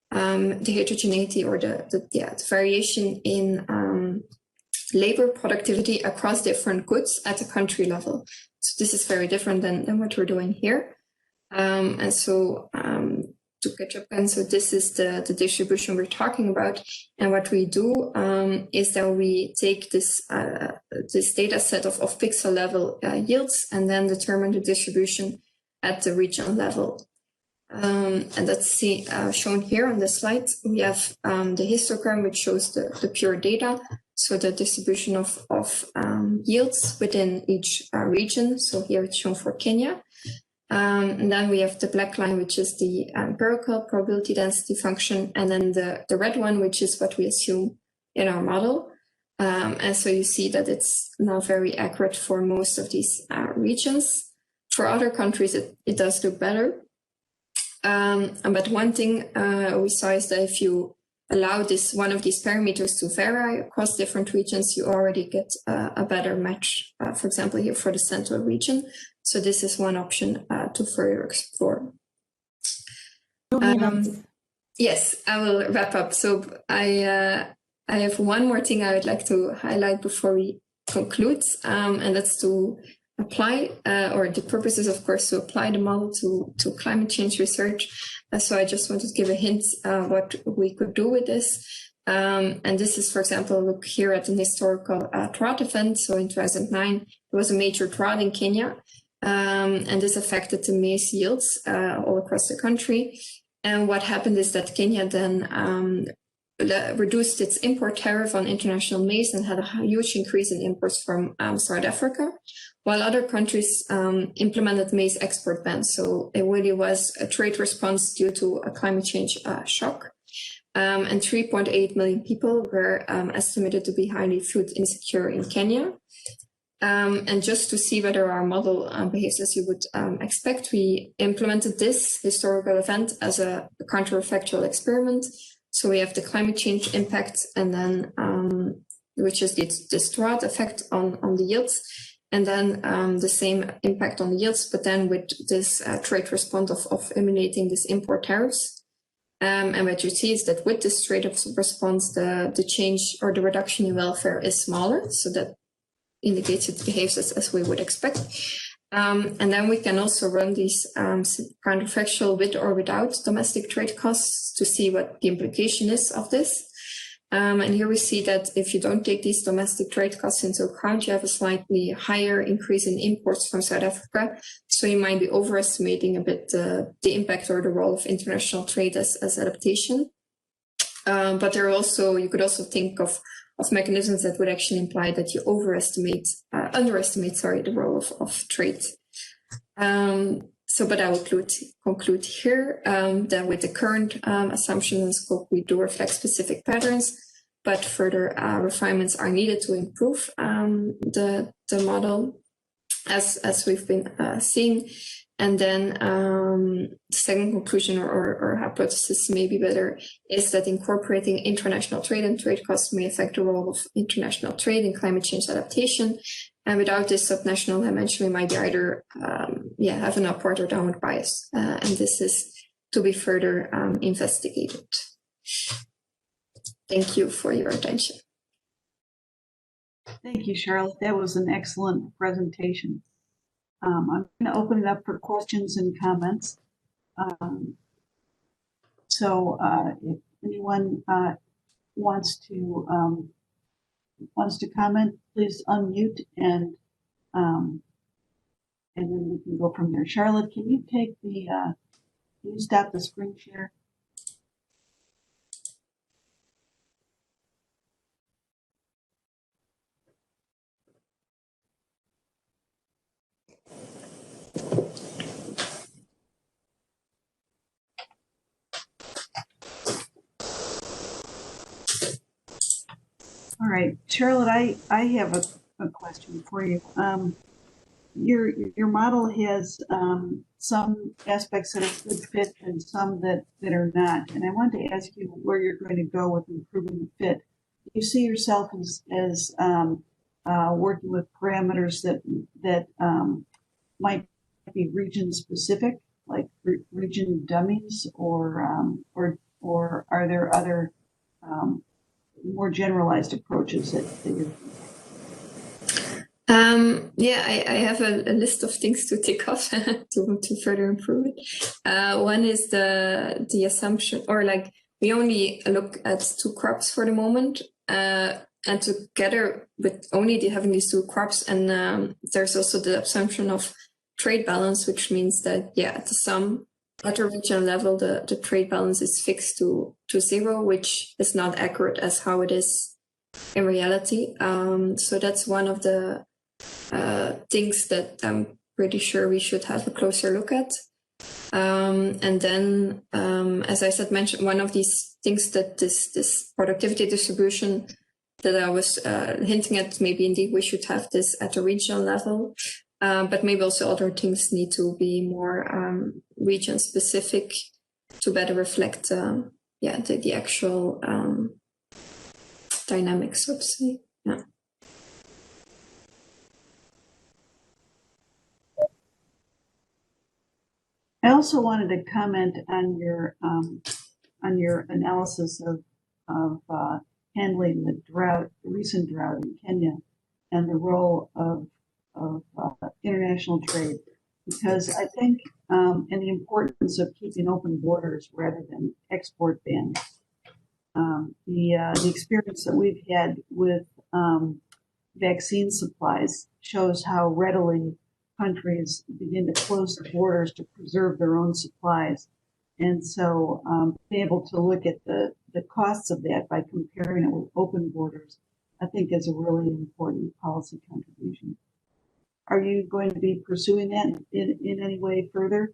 [SPEAKER 5] the heterogeneity or the variation in labor productivity across different goods at the country level. So this is very different than what we're doing here. And so to catch up, and so this is the distribution we're talking about. And what we do is that we take this data set of pixel level yields and then determine the distribution at the regional level. And that's shown here on the slide. We have the histogram, which shows the pure data. So the distribution of yields within each region. So here it's shown for Kenya. And then we have the black line, which is the empirical probability density function, and then the red one, which is what we assume in our model. And so you see that it's not very accurate for most of these regions. For other countries, it does look better. But one thing we saw is that if you allow one of these parameters to vary across different regions, you already get a better match, for example, here for the central region. So this is one option to further explore. Yes, I will wrap up. So I have one more thing I would like to highlight before we conclude, and that's to apply, or the purpose is, of course, to apply the model to climate change research. So I just wanted to give a hint what we could do with this. And this is, for example, look here at an historical drought event. So in 2009, there was a major drought in Kenya. And this affected the maize yields all across the country. And what happened is that Kenya then reduced its import tariff on international maize and had a huge increase in imports from South Africa, while other countries implemented maize export bans. So it really was a trade response due to a climate change shock. And 3.8 million people were estimated to be highly food insecure in Kenya. And just to see whether our model behaves as you would expect, we implemented this historical event as a counterfactual experiment. So we have the climate change impact, and then which is this drought effect on the yields, and then the same impact on the yields, but then with this trade response of eliminating these import tariffs. And what you see is that with this trade response, the change or the reduction in welfare is smaller, so that indicates it behaves as we would expect. And then we can also run these counterfactual with or without domestic trade costs to see what the implication is of this. And here we see that if you don't take these domestic trade costs into account, you have a slightly higher increase in imports from South Africa. So you might be overestimating a bit the impact or the role of international trade as adaptation. But there are also, you could also think of mechanisms that would actually imply that you underestimate the role of trade. But I will conclude here that with the current assumption and scope, we do reflect specific patterns, but further refinements are needed to improve the model, as we've been seeing. And then the second conclusion or hypothesis, maybe better, is that incorporating international trade and trade costs may affect the role of international trade in climate change adaptation. And without this subnational dimension, we might either have an upward or downward bias. And this is to be further investigated. Thank you for your attention.
[SPEAKER 1] Thank you, Charlotte. That was an excellent presentation. I'm going to open it up for questions and comments. If anyone wants to comment, please unmute and then we can go from there. Charlotte, can you take the can you stop the screen share? All right, Charlotte, I have a question for you. Your model has some aspects that are good fit and some that are not. And I wanted to ask you where you're going to go with improving the fit. Do you see yourself as working with parameters that might be region specific, like region dummies, or are there other more generalized approaches that you're
[SPEAKER 5] I have a list of things to tick off to further improve it. One is the assumption, or like we only look at 2 crops for the moment, and together with only having these 2 crops, and there's also the assumption of trade balance, which means that at the sum at a regional level, the trade balance is fixed to 0, which is not accurate as how it is in reality. So that's one of the things that I'm pretty sure we should have a closer look at. And then, as I said, mentioned one of these things that this productivity distribution that I was hinting at, maybe indeed we should have this at a regional level, but maybe also other things need to be more region specific to better reflect the actual dynamics, so to say. Yeah.
[SPEAKER 1] I also wanted to comment on your analysis of handling the recent drought in Kenya, and the role of international trade, because I think and the importance of keeping open borders rather than export bans. The experience that we've had with vaccine supplies shows how readily countries begin to close the borders to preserve their own supplies. And so being able to look at the costs of that by comparing it with open borders, I think is a really important policy contribution. Are you going to be pursuing that in any way further?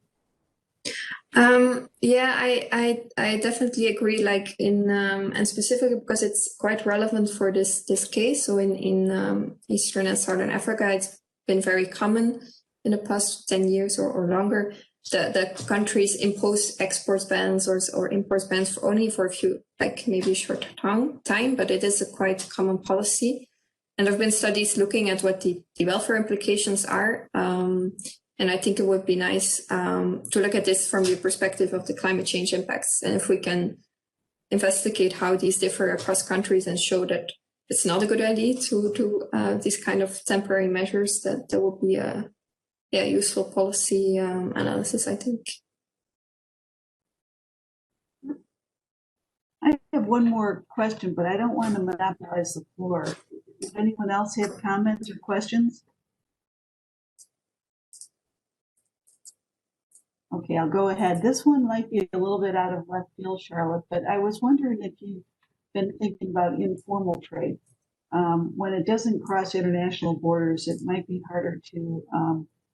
[SPEAKER 5] I definitely agree, like in and specifically because it's quite relevant for this case. So in Eastern and Southern Africa, it's been very common in the past 10 years or longer that countries impose export bans or import bans for only for a few, like maybe a short time, but it is a quite common policy. And there have been studies looking at what the welfare implications are. And I think it would be nice to look at this from the perspective of the climate change impacts. And if we can investigate how these differ across countries and show that it's not a good idea to do these kind of temporary measures, that would be a useful policy analysis, I think.
[SPEAKER 1] I have one more question, but I don't want to monopolize the floor. Does anyone else have comments or questions? Okay, I'll go ahead. This one might be a little bit out of left field, Charlotte, but I was wondering if you've been thinking about informal trade. When it doesn't cross international borders, it might be harder to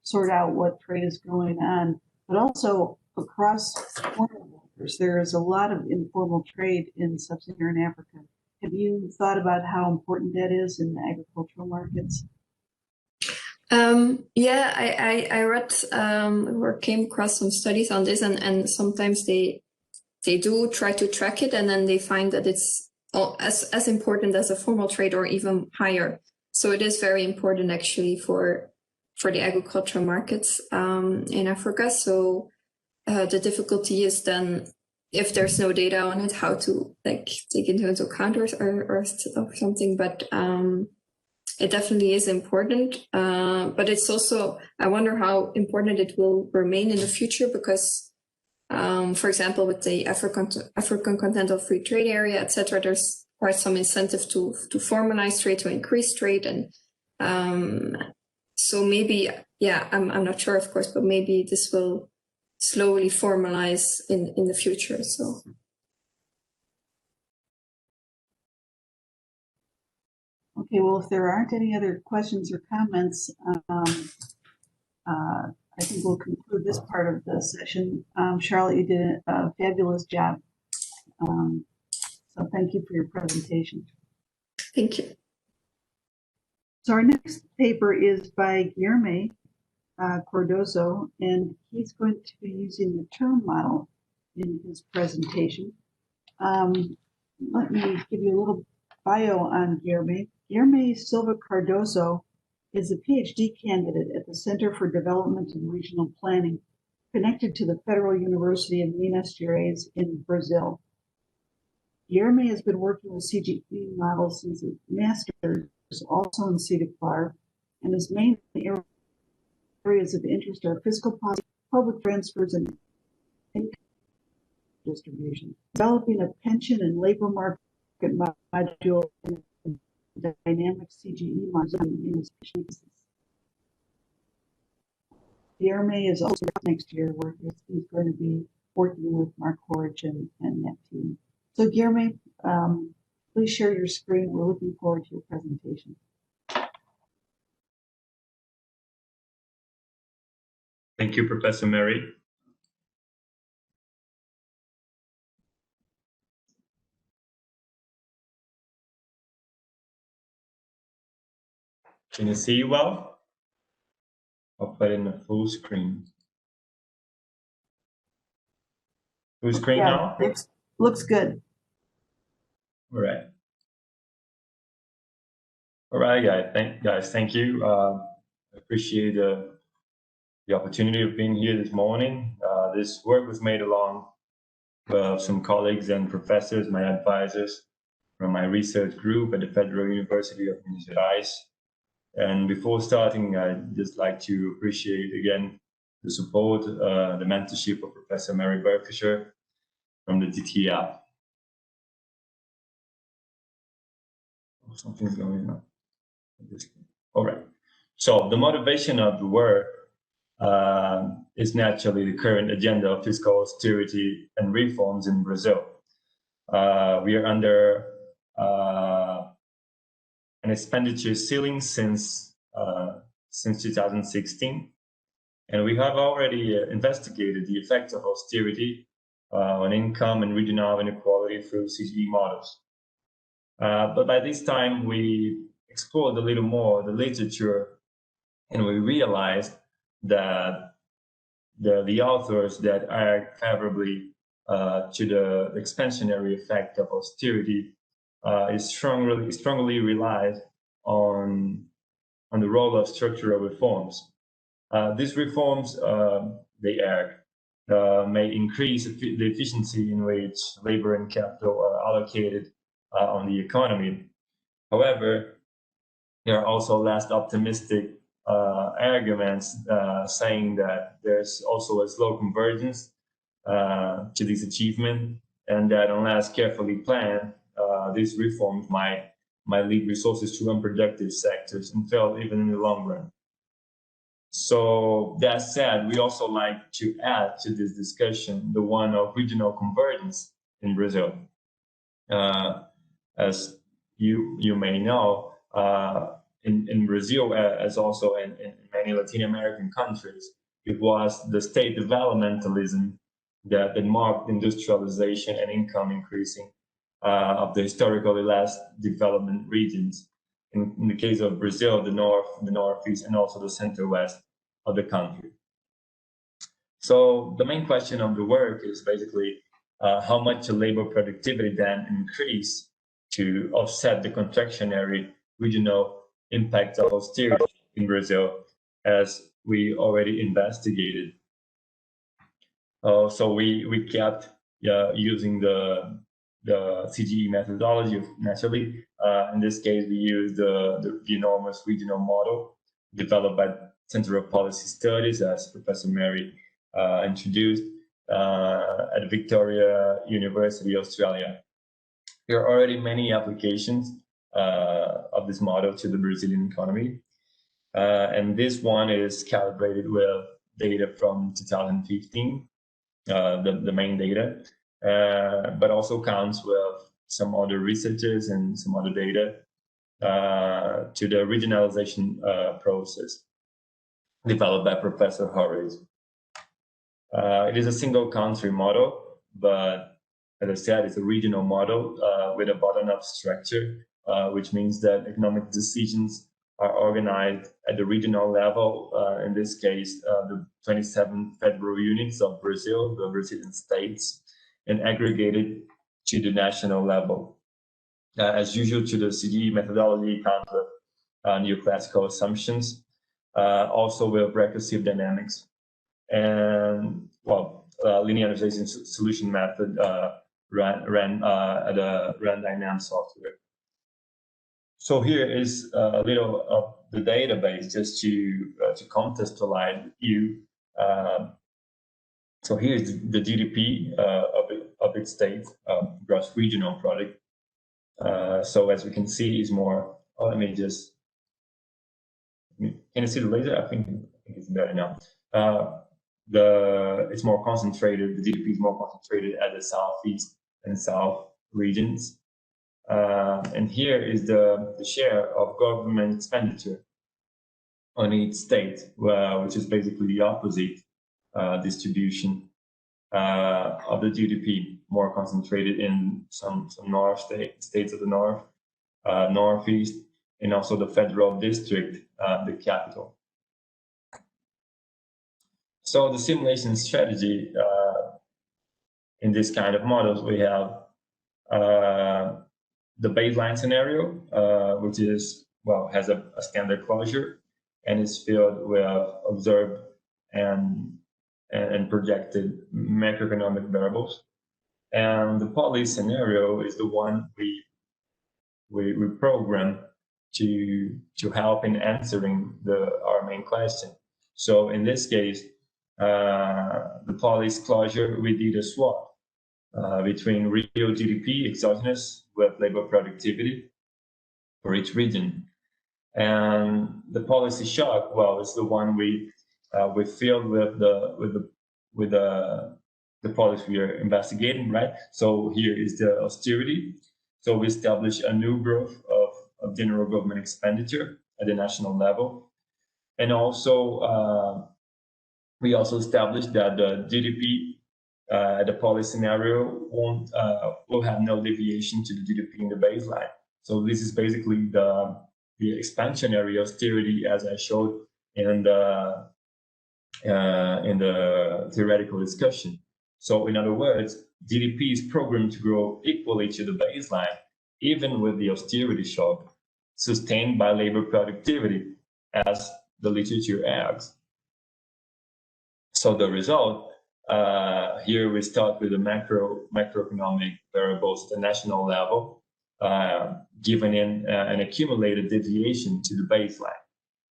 [SPEAKER 1] sort out what trade is going on, but also across border borders, there is a lot of informal trade in Sub-Saharan Africa. have you thought about how important that is in the agricultural markets?
[SPEAKER 5] Yeah, I read or came across some studies on this, and sometimes they do try to track it, and then they find that it's as important as a formal trade or even higher. So it is very important actually for the agricultural markets in Africa. So the difficulty is then if there's no data on it, how to like take it into account or something. But it definitely is important. But it's also, I wonder how important it will remain in the future because, for example, with the African Continental Free Trade Area, etc., there's quite some incentive to formalize trade, to increase trade, and so maybe, yeah, I'm not sure, of course, but maybe this will slowly formalize in the future. So.
[SPEAKER 1] Okay, well, if there aren't any other questions or comments, I think we'll conclude this part of the session. Charlotte, you did a fabulous job. So thank you for your presentation.
[SPEAKER 5] Thank you.
[SPEAKER 1] So our next paper is by Guillerme Cordozo, and he's going to be using the term model in his presentation. Let me give you a little bio on Guillerme. Guillerme Silva Cardozo is a PhD candidate at the Center for Development and Regional Planning, connected to the Federal University of Minas Gerais in Brazil. Guillerme has been working with CGE models since his master's, also in CDPR, and his main areas of interest are fiscal policy, public transfers, and income distribution. Developing a pension and labor market module in dynamic CGE module in his thesis. Guillerme is also next year where he's going to be working with Mark Horridge and that team. So Guillerme, please share your screen. We're looking forward to your presentation.
[SPEAKER 3] Thank you, Professor Mary. Can you see well? I'll put in a full screen. Full screen now?
[SPEAKER 1] Looks good.
[SPEAKER 3] All right. All right, guys. Thank you. I appreciate the opportunity of being here this morning. This work was made along with some colleagues and professors, my advisors from my research group at the Federal University of Minas Gerais. And before starting, I'd just like to appreciate again the support, the mentorship of Professor Mary Berkshire from the GTAP. Something's going on. All right. So the motivation of the work is naturally the current agenda of fiscal austerity and reforms in Brazil. We are under an expenditure ceiling since 2016, and we have already investigated the effects of austerity on income and regional inequality through CGE models. But by this time, we explored a little more the literature, and we realized that the authors that are favorably to the expansionary effect of austerity is strongly relies on the role of structural reforms. These reforms may increase the efficiency in which labor and capital are allocated on the economy. However, there are also less optimistic arguments saying that there's also a slow convergence to this achievement, and that unless carefully planned, these reforms might lead resources to unproductive sectors and fail even in the long run. So that said, we also like to add to this discussion the one of regional convergence in Brazil. As you may know, in Brazil, as also in many Latin American countries, it was the state developmentalism that marked industrialization and income increasing of the historically less development regions. In the case of Brazil, the north, the northeast, and also the center-west of the country. So the main question of the work is basically how much labor productivity then increase to offset the contractionary regional impact of austerity in Brazil, as we already investigated. So we kept using the CGE methodology, naturally. In this case, we used the enormous regional model developed by Center of Policy Studies, as Professor Mary introduced, at Victoria University, Australia. There are already many applications of this model to the Brazilian economy. And this one is calibrated with data from 2015, the main data, but also counts with some other researches and some other data to the regionalization process developed by Professor Horace. It is a single country model, but as I said, it's a regional model with a bottom-up structure, which means that economic decisions are organized at the regional level, in this case, the 27 federal units of Brazil, the Brazilian states, and aggregated to the national level. As usual, to the CGE methodology, counts with neoclassical assumptions, also with recursive dynamics, and linearization solution method ran at a RunDynam software. So here is a little of the database just to contextualize you. So here's the GDP of its state, gross regional product. So as we can see, is more. Oh, let me just. Can you see the laser? I think it's better now. It's more concentrated. The GDP is more concentrated at the southeast and south regions. And here is the share of government expenditure on each state, which is basically the opposite distribution of the GDP, more concentrated in some north states of the north, northeast, and also the federal district, the capital. So the simulation strategy in this kind of models, we have the baseline scenario, which is, has a standard closure and is filled with observed and projected macroeconomic variables. And the policy scenario is the one we program to help in answering our main question. So in this case, the policy closure, we did a swap between real GDP exogenous with labor productivity for each region, and the policy shock, it's the one we filled with the policy we are investigating, right? So here is the austerity. So we establish a new growth of general government expenditure at the national level, and also we also established that the GDP. The policy scenario will have no deviation to the GDP in the baseline. So this is basically the expansionary austerity, as I showed in the theoretical discussion. So in other words, GDP is programmed to grow equally to the baseline, even with the austerity shock, sustained by labor productivity, as the literature asks. So the result. Here we start with the macroeconomic variables at the national level, given in an accumulated deviation to the baseline.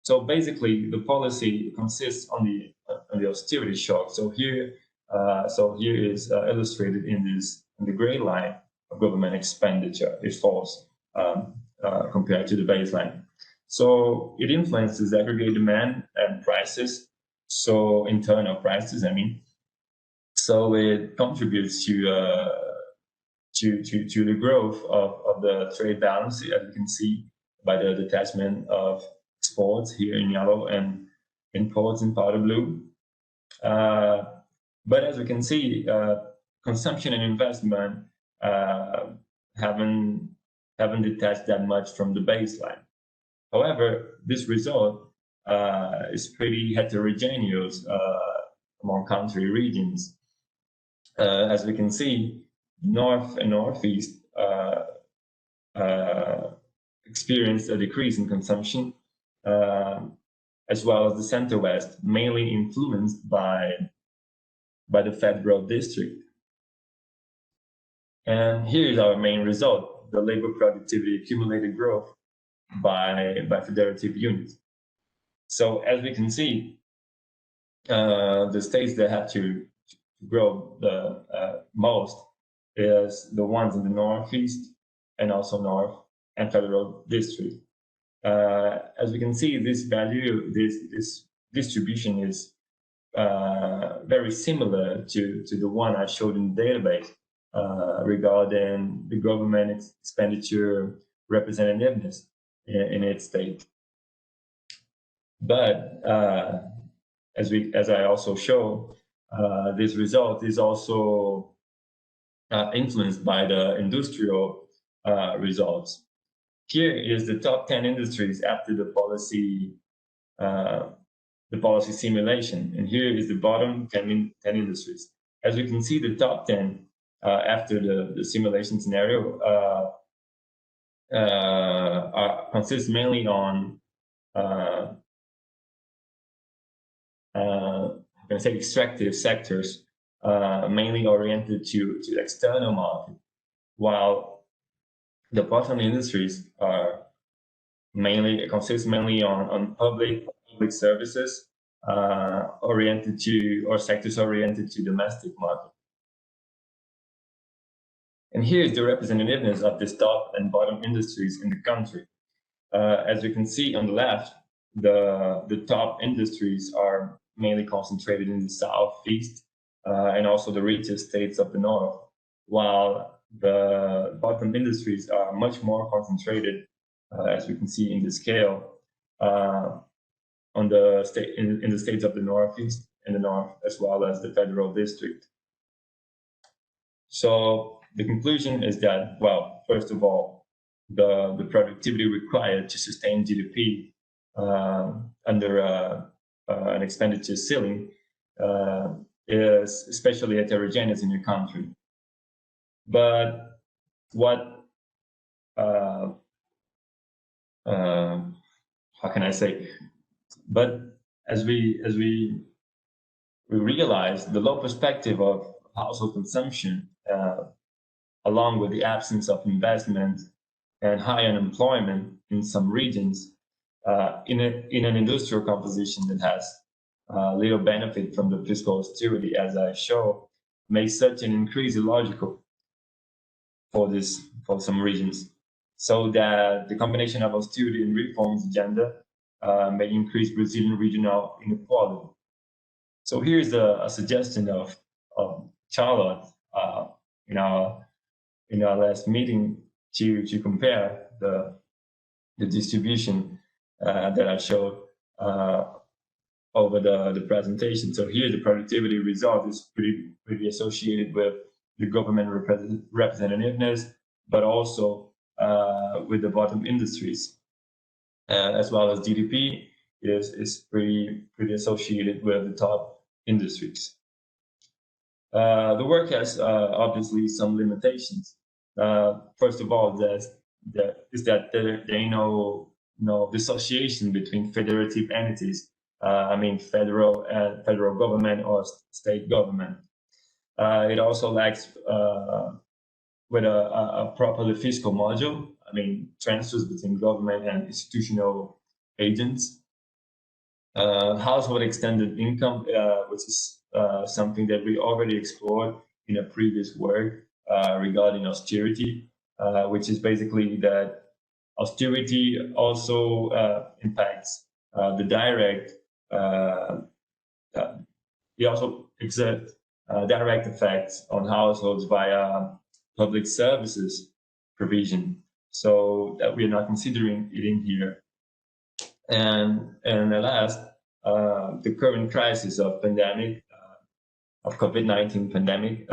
[SPEAKER 3] So basically, the policy consists on the austerity shock. So here is illustrated in the gray line of government expenditure. It falls compared to the baseline. So it influences aggregate demand and prices. So internal prices, I mean. So it contributes to the growth of the trade balance, as you can see by the detachment of exports here in yellow and imports in powder blue. But as we can see, consumption and investment haven't detached that much from the baseline. However, this result is pretty heterogeneous among country regions. As we can see, North and Northeast experienced a decrease in consumption, as well as the Center-West, mainly influenced by the Federal District. And here is our main result, the labor productivity accumulated growth by federative units. So as we can see, the states that have to grow the most is the ones in the Northeast and also North and Federal District. As we can see, this value, this distribution is very similar to the one I showed in the database regarding the government expenditure representativeness in its state. But as I also show, this result is also influenced by the industrial results. Here is the top 10 industries after the policy simulation, and here is the bottom 10 industries. As we can see, the top 10 after the simulation scenario consists mainly on extractive sectors, mainly oriented to the external market, while the bottom industries are consist mainly on public services oriented to, or sectors oriented to domestic market. And here's the representativeness of this top and bottom industries in the country. As you can see on the left, the top industries are mainly concentrated in the southeast and also the richest states of the north, while the bottom industries are much more concentrated, as we can see in the scale, on the in the states of the northeast and the north, as well as the Federal District. So the conclusion is that, well, first of all, the productivity required to sustain GDP under an expenditure ceiling is especially heterogeneous in your country. But what how can I say? But as we realize, the low perspective of household consumption, along with the absence of investment and high unemployment in some regions, in an industrial composition that has little benefit from the fiscal austerity, as I show, makes such an increase illogical for some regions, so that the combination of austerity and reforms agenda may increase Brazilian regional inequality. So here's a suggestion of Charlotte in our last meeting to compare the distribution that I showed over the presentation. So here the productivity result is pretty associated with the government representativeness, but also with the bottom industries, as well as GDP is pretty associated with the top industries. The work has obviously some limitations. First of all, there ain't no dissociation between federative entities. I mean, federal government or state government. It also lacks with a properly fiscal module. I mean, transfers between government and institutional agents. Household extended income, which is something that we already explored in a previous work regarding austerity, which is basically that austerity also impacts the direct, it also exerts direct effects on households via public services provision, so that we are not considering it in here. And at last, the current crisis of pandemic, of COVID-19 pandemic,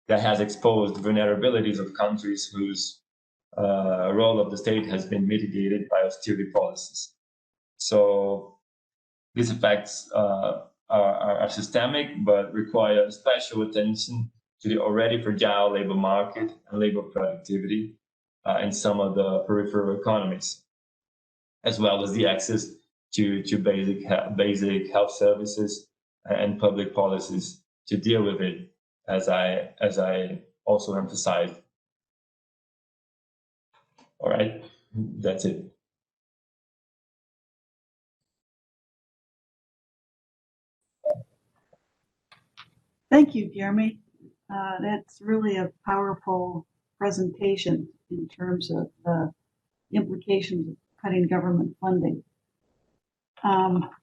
[SPEAKER 3] that has exposed vulnerabilities of countries whose role of the state has been mitigated by austerity policies. So these effects are systemic, but require special attention to the already fragile labor market and labor productivity in some of the peripheral economies, as well as the access to basic health services and public policies to deal with it, as I also emphasized. All right, that's it.
[SPEAKER 1] Thank you, Guillerme. That's really a powerful presentation in terms of the implications of cutting government funding.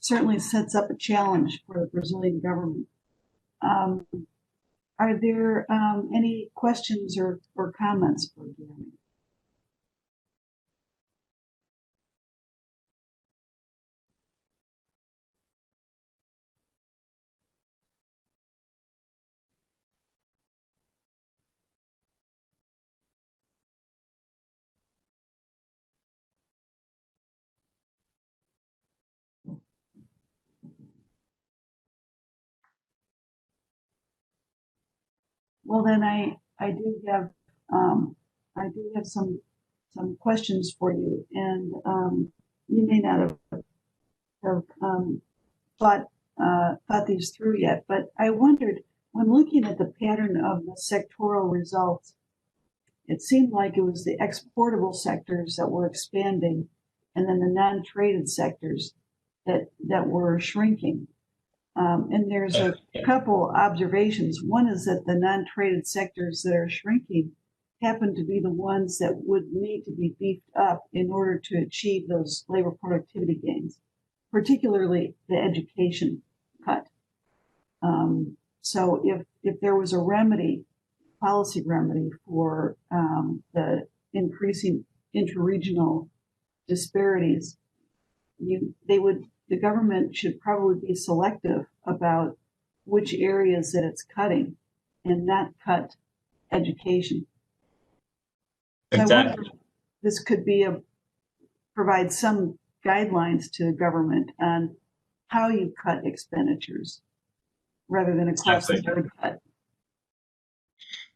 [SPEAKER 1] Certainly sets up a challenge for the Brazilian government. Are there any questions or comments for Guillerme? Well, then I do have some questions for you, and you may not have thought these through yet, but I wondered, when looking at the pattern of the sectoral results, it seemed like it was the exportable sectors that were expanding, and then the non-traded sectors that were shrinking. And there's a couple observations. One is that the non-traded sectors that are shrinking happen to be the ones that would need to be beefed up in order to achieve those labor productivity gains, particularly the education cut. So if there was a remedy, policy remedy for the increasing interregional disparities, the government should probably be selective about which areas that it's cutting and not cut education. So
[SPEAKER 3] Exactly.
[SPEAKER 1] I wonder if this could provide some guidelines to the government on how you cut expenditures rather than across the board cut.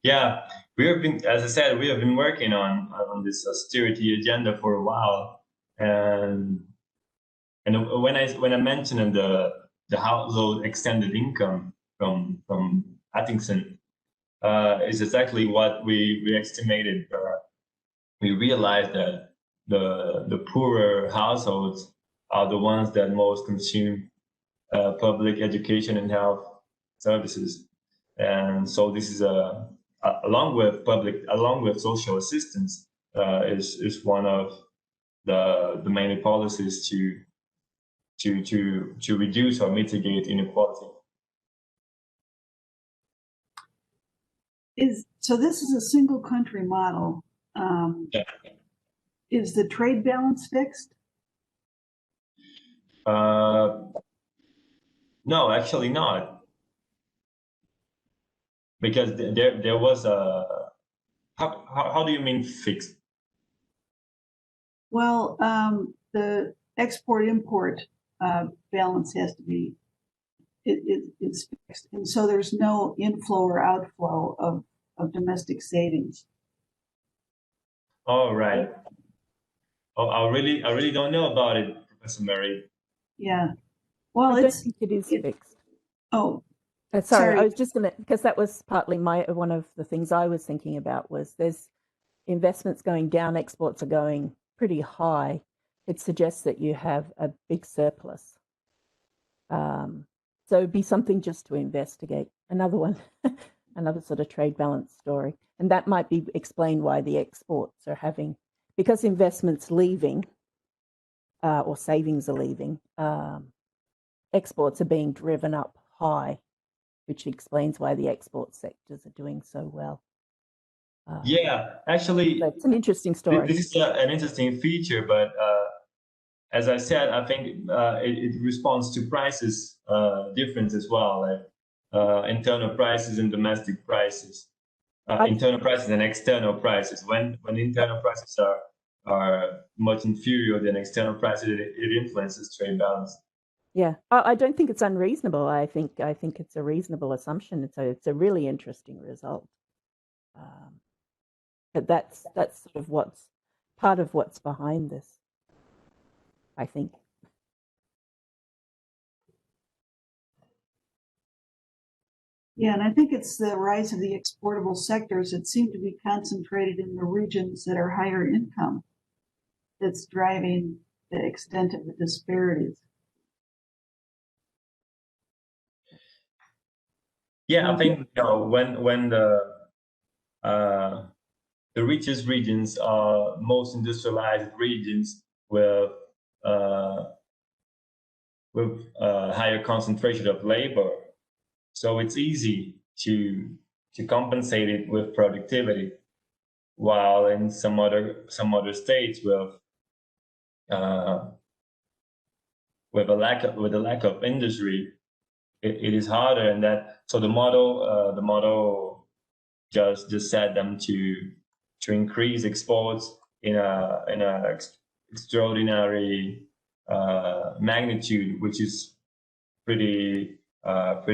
[SPEAKER 3] Yeah, as I said, we have been working on this austerity agenda for a while, and when I mentioned the household extended income from Atkinson, is exactly what we estimated. We realized that the poorer households are the ones that most consume public education and health services, and so this is along with social assistance is one of the main policies to reduce or mitigate inequality.
[SPEAKER 1] So this is a single country model.
[SPEAKER 3] Yeah.
[SPEAKER 1] Is the trade balance fixed?
[SPEAKER 3] No, actually not, because there was a how do you mean fixed?
[SPEAKER 1] Well, the export-import balance has to be it's fixed, and so there's no inflow or outflow of domestic savings.
[SPEAKER 3] Oh, right. Oh, I really don't know about it, Professor Murray.
[SPEAKER 1] Yeah. Well,
[SPEAKER 4] I don't think it is fixed.
[SPEAKER 1] Oh,
[SPEAKER 4] sorry. I was just going to, because that was partly one of the things I was thinking about was there's investments going down, exports are going pretty high. It suggests that you have a big surplus. So it'd be something just to investigate. Another one, another sort of trade balance story. And that might be explained why the exports are having, because investments leaving or savings are leaving, exports are being driven up high, which explains why the export sectors are doing so well.
[SPEAKER 3] Yeah, actually,
[SPEAKER 4] so it's an interesting story.
[SPEAKER 3] This is an interesting feature, but as I said, I think it responds to prices difference as well, like internal prices and domestic prices. internal prices and external prices. When internal prices are much inferior than external prices, it influences trade balance.
[SPEAKER 4] Yeah, I don't think it's unreasonable. I think it's a reasonable assumption. It's a really interesting result. But that's sort of what's part of what's behind this, I think.
[SPEAKER 1] Yeah, and I think it's the rise of the exportable sectors that seem to be concentrated in the regions that are higher income that's driving the extent of the disparities.
[SPEAKER 3] Yeah, I think when the richest regions are most industrialized regions with higher concentration of labor, so it's easy to compensate it with productivity, while in some other states with a lack of industry, it is harder. And that, so the model just set them to increase exports in a extraordinary magnitude, which is pretty not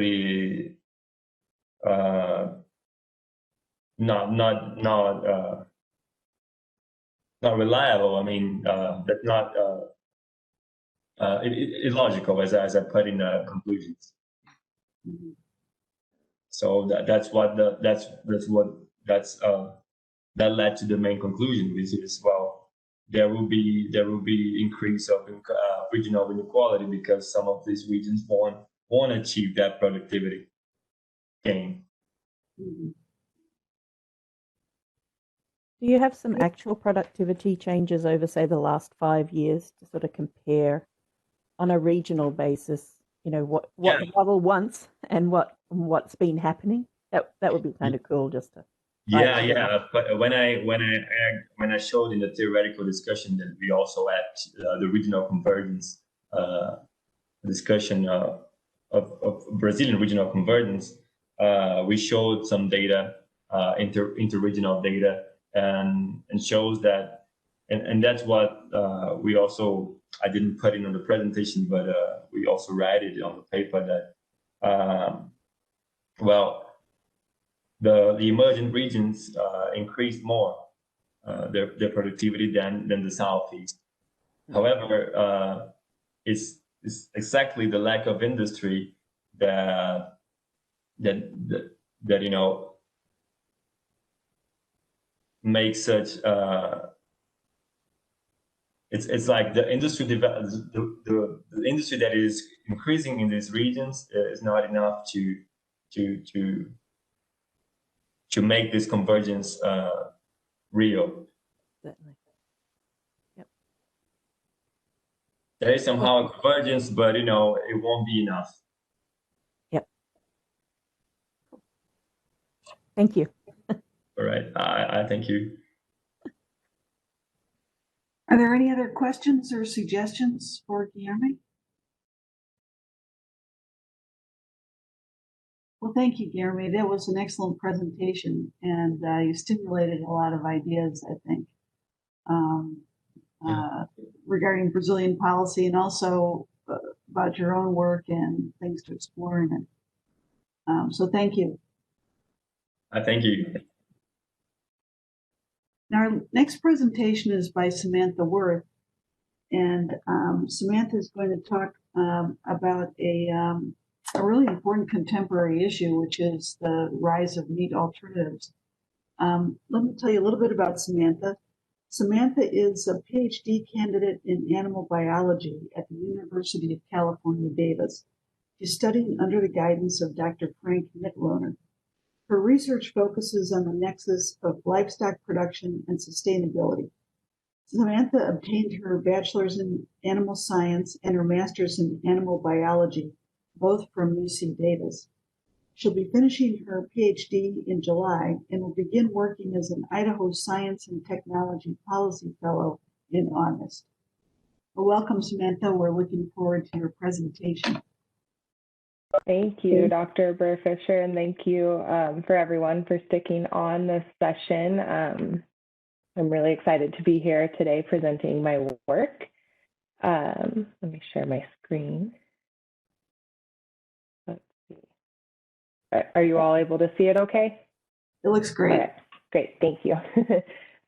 [SPEAKER 3] reliable. I mean, that's not illogical, as I put in the conclusions.
[SPEAKER 1] Mm-hmm.
[SPEAKER 3] So that led to the main conclusion, which is, well, there will be increase of regional inequality because some of these regions won't achieve that productivity gain.
[SPEAKER 1] Mm-hmm.
[SPEAKER 4] Do you have some actual productivity changes over, say, the last 5 years to sort of compare on a regional basis? You know, what the model wants and what's been happening. That would be kind of cool, just to.
[SPEAKER 3] Yeah. But when I showed in the theoretical discussion that we also had the regional convergence discussion of Brazilian regional convergence, we showed some data, interregional data, and shows that, and that's what we also, I didn't put it on the presentation, but we also write it on the paper that well, the emergent regions increased more their productivity than the Southeast. However, it's exactly the lack of industry that makes such it's like the industry the industry that is increasing in these regions is not enough to make this convergence real.
[SPEAKER 4] Certainly. Yep.
[SPEAKER 3] There is somehow a convergence, but it won't be enough.
[SPEAKER 4] Yep. Thank you.
[SPEAKER 3] All right, I thank you.
[SPEAKER 1] Are there any other questions or suggestions for Guillerme? Well, thank you, Guillerme. That was an excellent presentation, and you stimulated a lot of ideas, I think, regarding Brazilian policy, and also about your own work and things to explore in it. So thank you.
[SPEAKER 3] Thank you.
[SPEAKER 1] Now, our next presentation is by Samantha Worth, and Samantha is going to talk about a really important contemporary issue, which is the rise of meat alternatives. Let me tell you a little bit about Samantha. Samantha is a PhD candidate in animal biology at the University of California, Davis. She's studying under the guidance of Dr. Frank Mitloehner. Her research focuses on the nexus of livestock production and sustainability. Samantha obtained her bachelor's in animal science and her master's in animal biology, both from UC Davis. She'll be finishing her PhD in July and will begin working as an Idaho Science and Technology Policy Fellow in August. Well, welcome, Samantha. We're looking forward to your presentation.
[SPEAKER 6] Thank you, Dr. Burfisher, and thank you for everyone for sticking on this session. I'm really excited to be here today presenting my work. Let me share my screen. Let's see. Are you all able to see it okay?
[SPEAKER 1] It looks great.
[SPEAKER 6] Right. Great, thank you.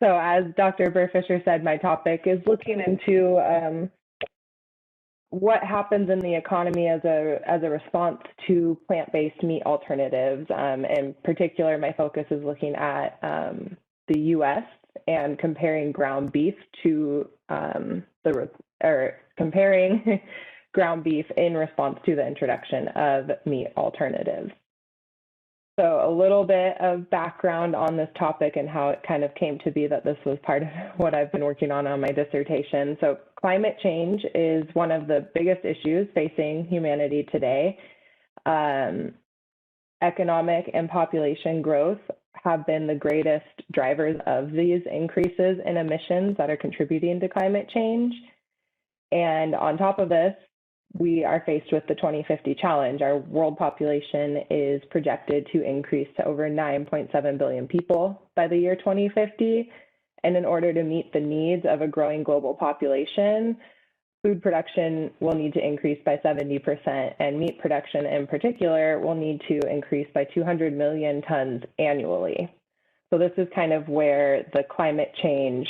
[SPEAKER 6] So as Dr. Burfisher said, my topic is looking into what happens in the economy as a response to plant-based meat alternatives. In particular, my focus is looking at the U.S. and comparing ground beef to comparing ground beef in response to the introduction of meat alternatives. So a little bit of background on this topic and how it kind of came to be that this was part of what I've been working on my dissertation. So climate change is one of the biggest issues facing humanity today. Economic and population growth have been the greatest drivers of these increases in emissions that are contributing to climate change. And on top of this, we are faced with the 2050 challenge. Our world population is projected to increase to over 9.7 billion people by the year 2050. And in order to meet the needs of a growing global population, food production will need to increase by 70%, and meat production in particular will need to increase by 200 million tons annually. So this is kind of where the climate change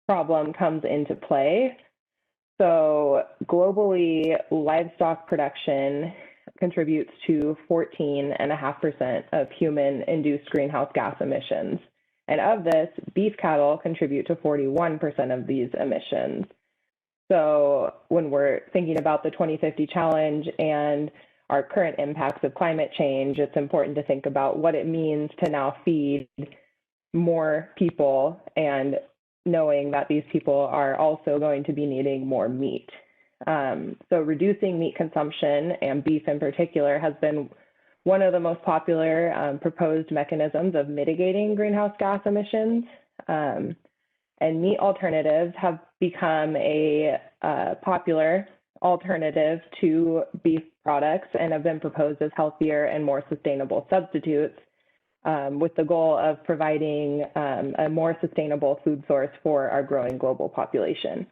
[SPEAKER 6] problem comes into play. So globally, livestock production contributes to 14.5% of human-induced greenhouse gas emissions. And of this, beef cattle contribute to 41% of these emissions. So when we're thinking about the 2050 challenge and our current impacts of climate change, it's important to think about what it means to now feed more people, and knowing that these people are also going to be needing more meat. So reducing meat consumption, and beef in particular, has been one of the most popular proposed mechanisms of mitigating greenhouse gas emissions. And meat alternatives have become a popular alternative to beef products and have been proposed as healthier and more sustainable substitutes, with the goal of providing a more sustainable food source for our growing global population.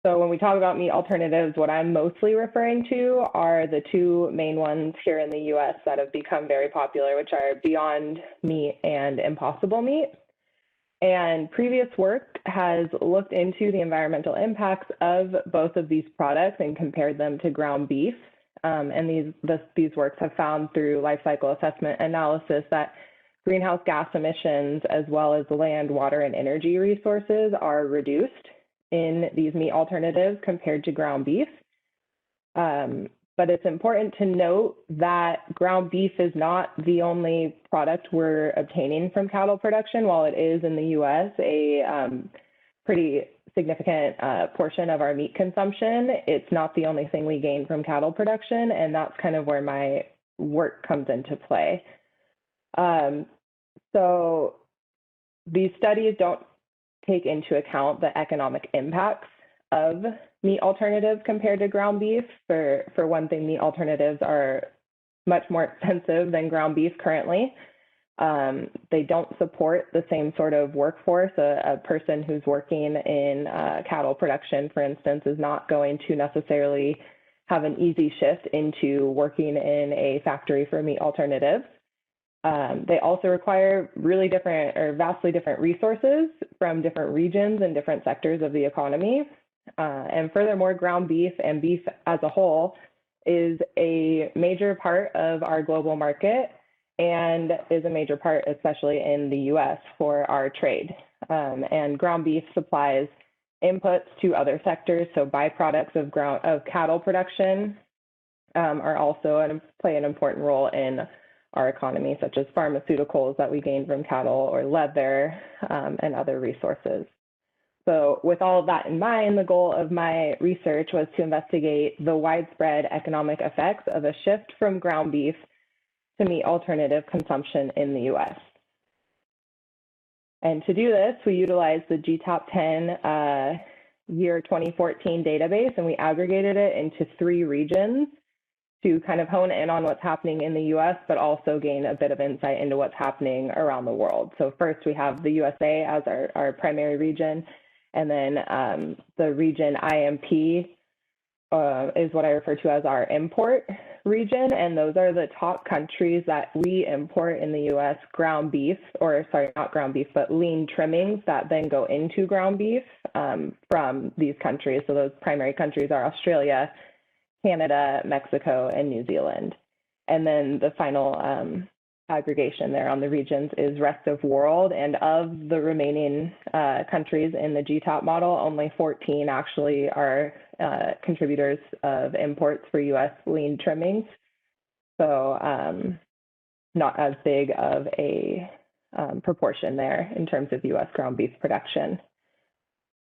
[SPEAKER 6] So when we talk about meat alternatives, what I'm mostly referring to are the two main ones here in the US that have become very popular, which are Beyond Meat and Impossible Meat. And previous work has looked into the environmental impacts of both of these products and compared them to ground beef. And these works have found through life cycle assessment analysis that greenhouse gas emissions, as well as land, water, and energy resources, are reduced in these meat alternatives compared to ground beef. But it's important to note that ground beef is not the only product we're obtaining from cattle production. While it is in the US a pretty significant portion of our meat consumption, it's not the only thing we gain from cattle production, and that's kind of where my work comes into play. So these studies don't take into account the economic impacts of meat alternatives compared to ground beef. For one thing, meat alternatives are much more expensive than ground beef currently. They don't support the same sort of workforce. A person who's working in cattle production, for instance, is not going to necessarily have an easy shift into working in a factory for meat alternatives. They also require really different or vastly different resources from different regions and different sectors of the economy. And furthermore, ground beef and beef as a whole is a major part of our global market and is a major part, especially in the US, for our trade. And ground beef supplies inputs to other sectors, so byproducts of cattle production are also play an important role in our economy, such as pharmaceuticals that we gain from cattle, or leather, and other resources. So with all of that in mind, the goal of my research was to investigate the widespread economic effects of a shift from ground beef to meat alternative consumption in the US. And to do this, we utilized the GTAP 10 year 2014 database, and we aggregated it into 3 regions to kind of hone in on what's happening in the US, but also gain a bit of insight into what's happening around the world. So first we have the USA as our primary region, and then the region IMP is what I refer to as our import region, and those are the top countries that we import in the US ground beef, or sorry, not ground beef, but lean trimmings that then go into ground beef from these countries. So those primary countries are Australia, Canada, Mexico, and New Zealand. And then the final aggregation there on the regions is rest of world. And of the remaining countries in the GTAP model, only 14 actually are contributors of imports for US lean trimmings. So not as big of a proportion there in terms of US ground beef production.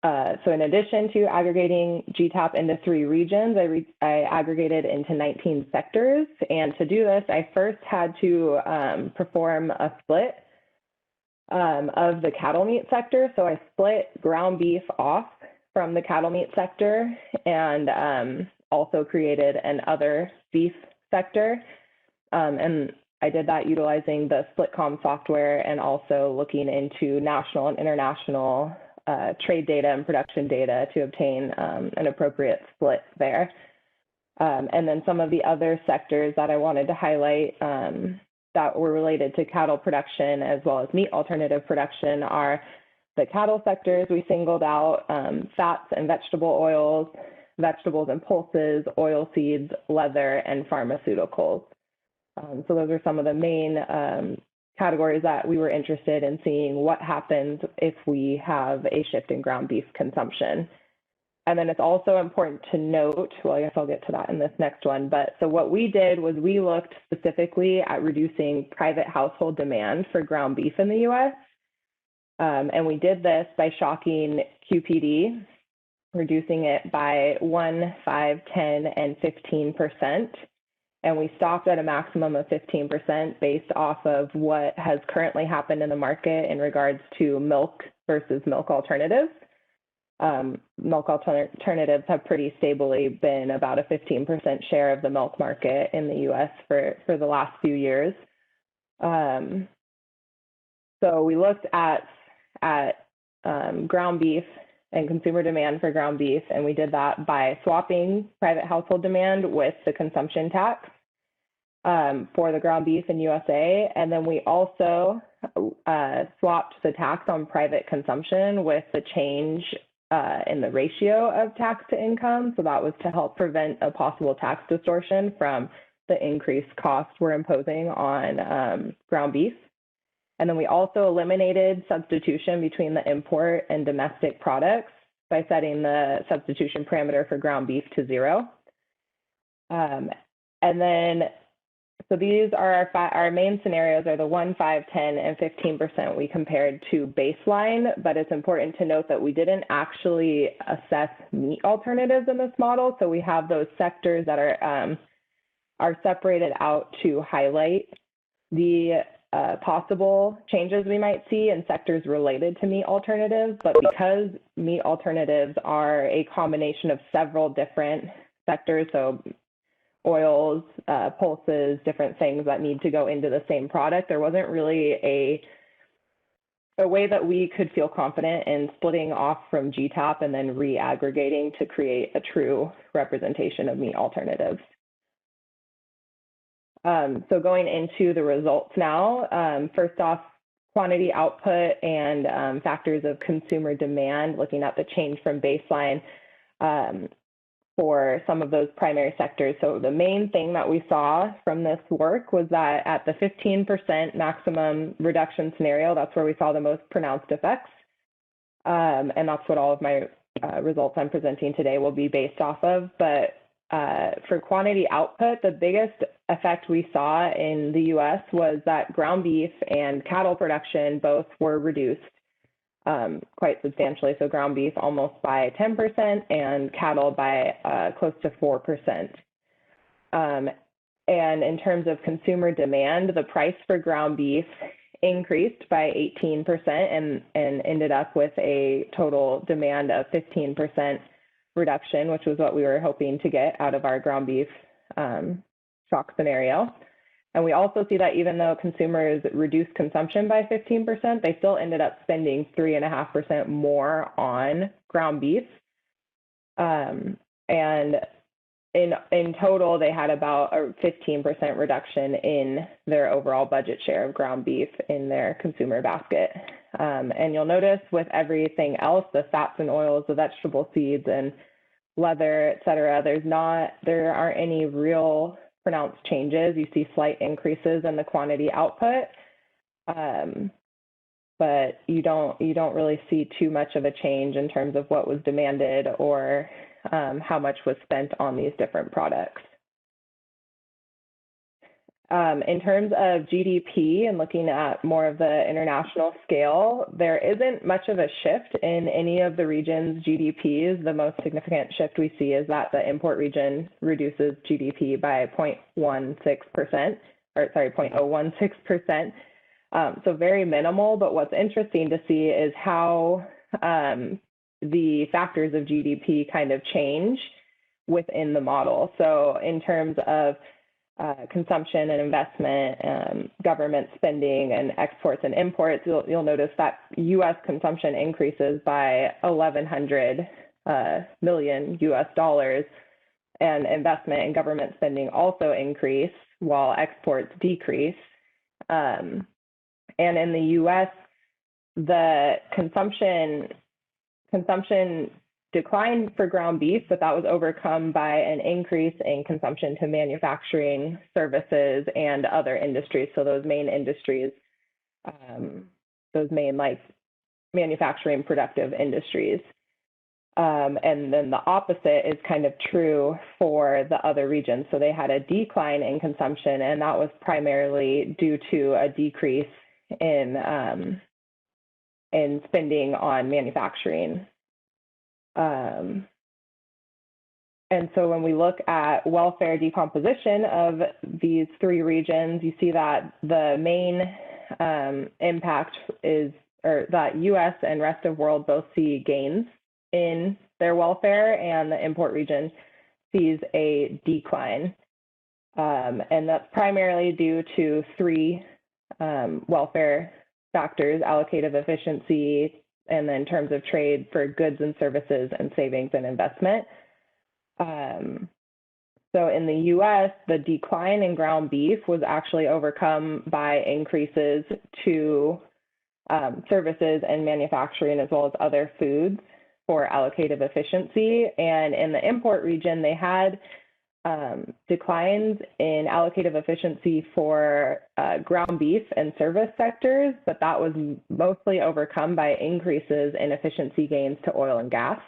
[SPEAKER 6] So in addition to aggregating GTAP into 3 regions, I aggregated into 19 sectors. And to do this, I first had to perform a split of the cattle meat sector. So I split ground beef off from the cattle meat sector and also created an other beef sector. And I did that utilizing the SplitCom software and also looking into national and international trade data and production data to obtain an appropriate split there. And then some of the other sectors that I wanted to highlight that were related to cattle production as well as meat alternative production are the cattle sectors. We singled out fats and vegetable oils, vegetables and pulses, oil seeds, leather, and pharmaceuticals. So those are some of the main categories that we were interested in seeing what happens if we have a shift in ground beef consumption. And then it's also important to note, well, I guess I'll get to that in this next one, but so what we did was we looked specifically at reducing private household demand for ground beef in the US. And we did this by shocking QPD, reducing it by 1, 5, 10, and 15%. And we stopped at a maximum of 15% based off of what has currently happened in the market in regards to milk versus milk alternatives. Milk alternatives have pretty stably been about a 15% share of the milk market in the US for the last few years. So we looked at ground beef and consumer demand for ground beef, and we did that by swapping private household demand with the consumption tax for the ground beef in USA. And then we also swapped the tax on private consumption with the change in the ratio of tax to income. So that was to help prevent a possible tax distortion from the increased costs we're imposing on ground beef. And then we also eliminated substitution between the import and domestic products by setting the substitution parameter for ground beef to 0. And then, so these are our main scenarios are the 1, 5, 10, and 15% we compared to baseline, but it's important to note that we didn't actually assess meat alternatives in this model. So we have those sectors that are separated out to highlight the possible changes we might see in sectors related to meat alternatives, but because meat alternatives are a combination of several different sectors, so oils, pulses, different things that need to go into the same product, there wasn't really a way that we could feel confident in splitting off from GTAP and then re-aggregating to create a true representation of meat alternatives. So going into the results now, first off, quantity output and factors of consumer demand, looking at the change from baseline for some of those primary sectors. So the main thing that we saw from this work was that at the 15% maximum reduction scenario, that's where we saw the most pronounced effects. And that's what all of my results I'm presenting today will be based off of. But for quantity output, the biggest effect we saw in the US was that ground beef and cattle production both were reduced quite substantially. So ground beef almost by 10% and cattle by close to 4%. And in terms of consumer demand, the price for ground beef increased by 18% and ended up with a total demand of 15% reduction, which was what we were hoping to get out of our ground beef shock scenario. And we also see that even though consumers reduced consumption by 15%, they still ended up spending 3.5% more on ground beef. And in total, they had about a 15% reduction in their overall budget share of ground beef in their consumer basket. And you'll notice with everything else, the fats and oils, the vegetable seeds and leather, et cetera, there aren't any real pronounced changes. You see slight increases in the quantity output, but you don't really see too much of a change in terms of what was demanded or how much was spent on these different products. In terms of GDP and looking at more of the international scale, there isn't much of a shift in any of the region's GDPs. The most significant shift we see is that the import region reduces GDP by 0.16%, or sorry, 0.016%. So very minimal, but what's interesting to see is how the factors of GDP kind of change within the model. So in terms of consumption and investment, government spending and exports and imports, you'll notice that US consumption increases by $1,100 million US, and investment and government spending also increase while exports decrease. And in the US, the consumption declined for ground beef, but that was overcome by an increase in consumption to manufacturing, services, and other industries. So those main industries, those main like manufacturing productive industries. And then the opposite is kind of true for the other regions. So they had a decline in consumption, and that was primarily due to a decrease in spending on manufacturing. And so when we look at welfare decomposition of these three regions, you see that the main impact is, or that US and rest of world both see gains in their welfare, and the import region sees a decline. And that's primarily due to three welfare factors: allocative efficiency, and then terms of trade for goods and services, and savings and investment. So in the US, the decline in ground beef was actually overcome by increases to services and manufacturing, as well as other foods for allocative efficiency. And in the import region, they had declines in allocative efficiency for ground beef and service sectors, but that was mostly overcome by increases in efficiency gains to oil and gas.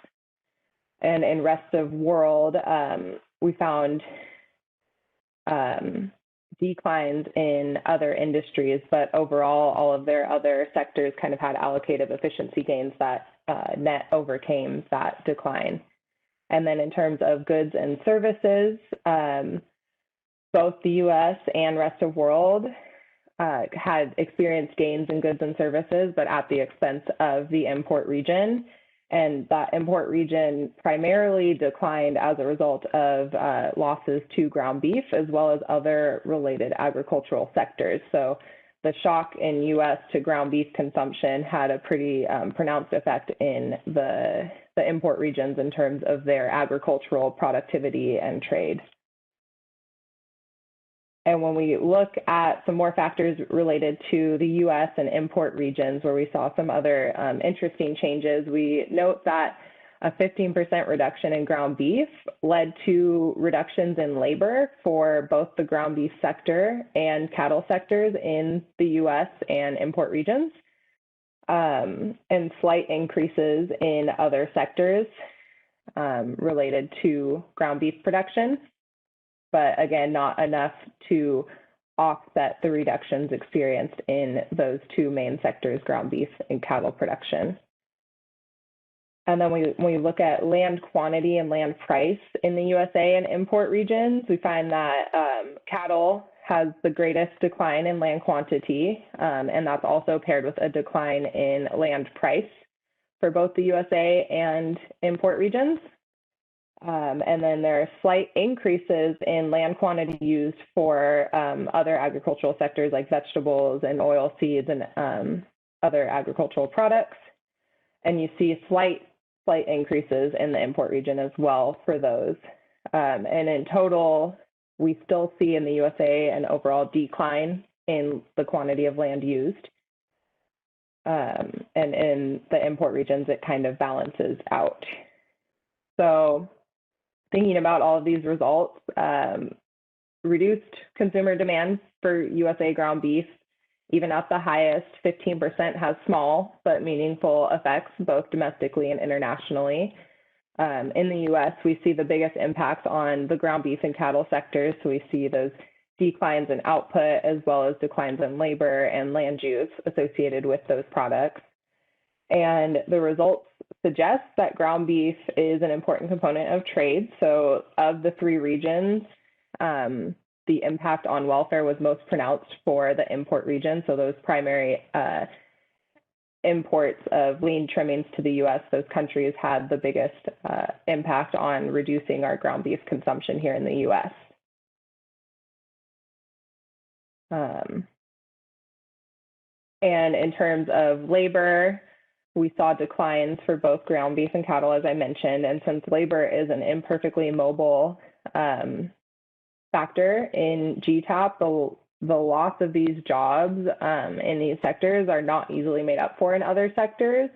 [SPEAKER 6] And in rest of world, we found declines in other industries, but overall, all of their other sectors kind of had allocative efficiency gains that net overcame that decline. And then in terms of goods and services, both the US and rest of world had experienced gains in goods and services, but at the expense of the import region. And that import region primarily declined as a result of losses to ground beef, as well as other related agricultural sectors. So the shock in US to ground beef consumption had a pretty pronounced effect in the import regions in terms of their agricultural productivity and trade. And when we look at some more factors related to the US and import regions, where we saw some other interesting changes, we note that a 15% reduction in ground beef led to reductions in labor for both the ground beef sector and cattle sectors in the US and import regions, and slight increases in other sectors related to ground beef production. But again, not enough to offset the reductions experienced in those two main sectors, ground beef and cattle production. And then when we look at land quantity and land price in the USA and import regions, we find that cattle has the greatest decline in land quantity, and that's also paired with a decline in land price for both the USA and import regions. And then there are slight increases in land quantity used for other agricultural sectors like vegetables and oil seeds and other agricultural products. And you see slight increases in the import region as well for those. And in total, we still see in the USA an overall decline in the quantity of land used. And in the import regions, it kind of balances out. So thinking about all of these results, reduced consumer demand for USA ground beef, even at the highest, 15% has small but meaningful effects, both domestically and internationally. In the US, we see the biggest impacts on the ground beef and cattle sectors. So we see those declines in output as well as declines in labor and land use associated with those products. And the results suggest that ground beef is an important component of trade. So of the three regions, the impact on welfare was most pronounced for the import region. So those primary imports of lean trimmings to the US, those countries had the biggest impact on reducing our ground beef consumption here in the US. And in terms of labor, we saw declines for both ground beef and cattle, as I mentioned. And since labor is an imperfectly mobile factor in GTAP, the loss of these jobs in these sectors are not easily made up for in other sectors.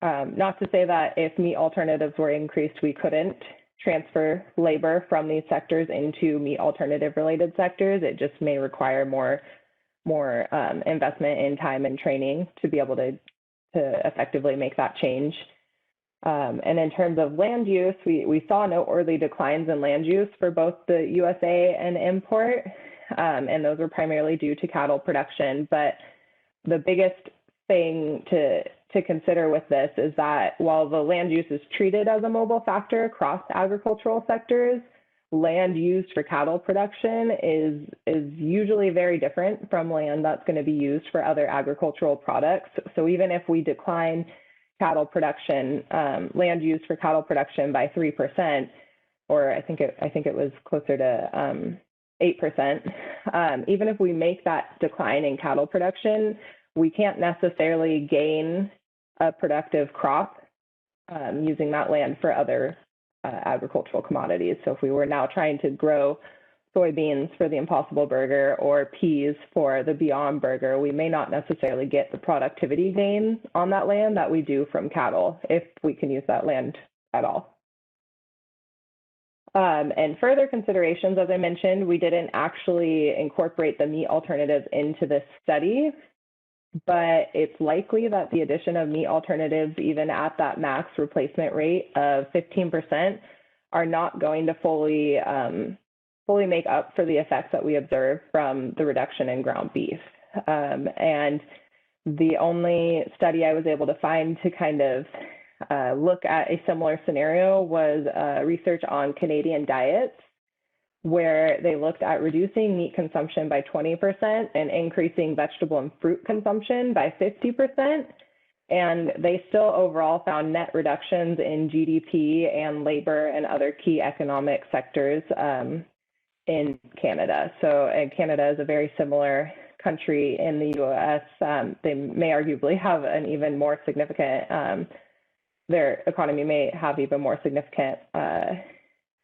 [SPEAKER 6] Not to say that if meat alternatives were increased, we couldn't transfer labor from these sectors into meat alternative related sectors. It just may require more investment in time and training to be able to effectively make that change. And in terms of land use, we saw noteworthy declines in land use for both the USA and import, and those were primarily due to cattle production. But the biggest thing to consider with this is that while the land use is treated as a mobile factor across agricultural sectors, land used for cattle production is usually very different from land that's going to be used for other agricultural products. So even if we decline cattle production, land use for cattle production by 3%, or I think it was closer to 8%, even if we make that decline in cattle production, we can't necessarily gain a productive crop using that land for other agricultural commodities. So if we were now trying to grow soybeans for the Impossible Burger or peas for the Beyond Burger, we may not necessarily get the productivity gain on that land that we do from cattle if we can use that land at all. And further considerations, as I mentioned, we didn't actually incorporate the meat alternatives into this study, but it's likely that the addition of meat alternatives, even at that max replacement rate of 15%, are not going to fully make up for the effects that we observe from the reduction in ground beef. And the only study I was able to find to kind of look at a similar scenario was research on Canadian diets, where they looked at reducing meat consumption by 20% and increasing vegetable and fruit consumption by 50%. And they still overall found net reductions in GDP and labor and other key economic sectors in Canada. So Canada is a very similar country in the US. They may arguably have an even more significant, their economy may have even more significant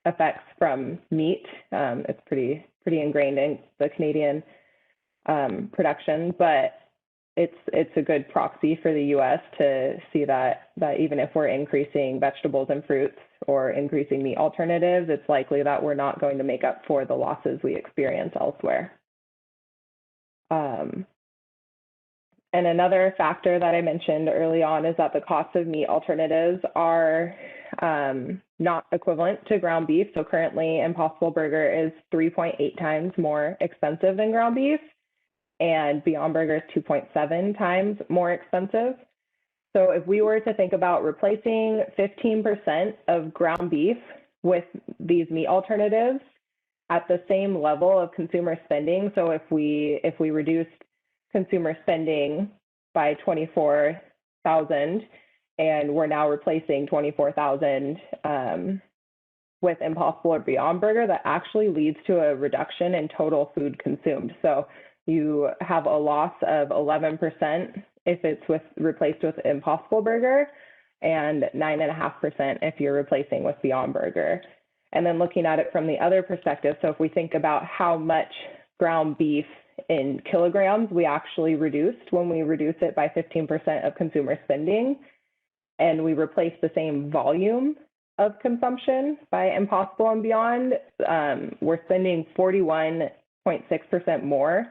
[SPEAKER 6] effects from meat. It's pretty ingrained in the Canadian production, but it's a good proxy for the US to see that even if we're increasing vegetables and fruits or increasing meat alternatives, it's likely that we're not going to make up for the losses we experience elsewhere. And another factor that I mentioned early on is that the cost of meat alternatives are not equivalent to ground beef. So currently, Impossible Burger is 3.8 times more expensive than ground beef, and Beyond Burger is 2.7 times more expensive. So if we were to think about replacing 15% of ground beef with these meat alternatives at the same level of consumer spending. So if we reduced consumer spending by 24,000 and we're now replacing 24,000 with Impossible or Beyond Burger, that actually leads to a reduction in total food consumed. So you have a loss of 11% if it's replaced with Impossible Burger, and 9.5% if you're replacing with Beyond Burger. And then looking at it from the other perspective, so if we think about how much ground beef in kilograms we actually reduced when we reduce it by 15% of consumer spending, and we replace the same volume of consumption by Impossible and Beyond, we're spending 41.6% more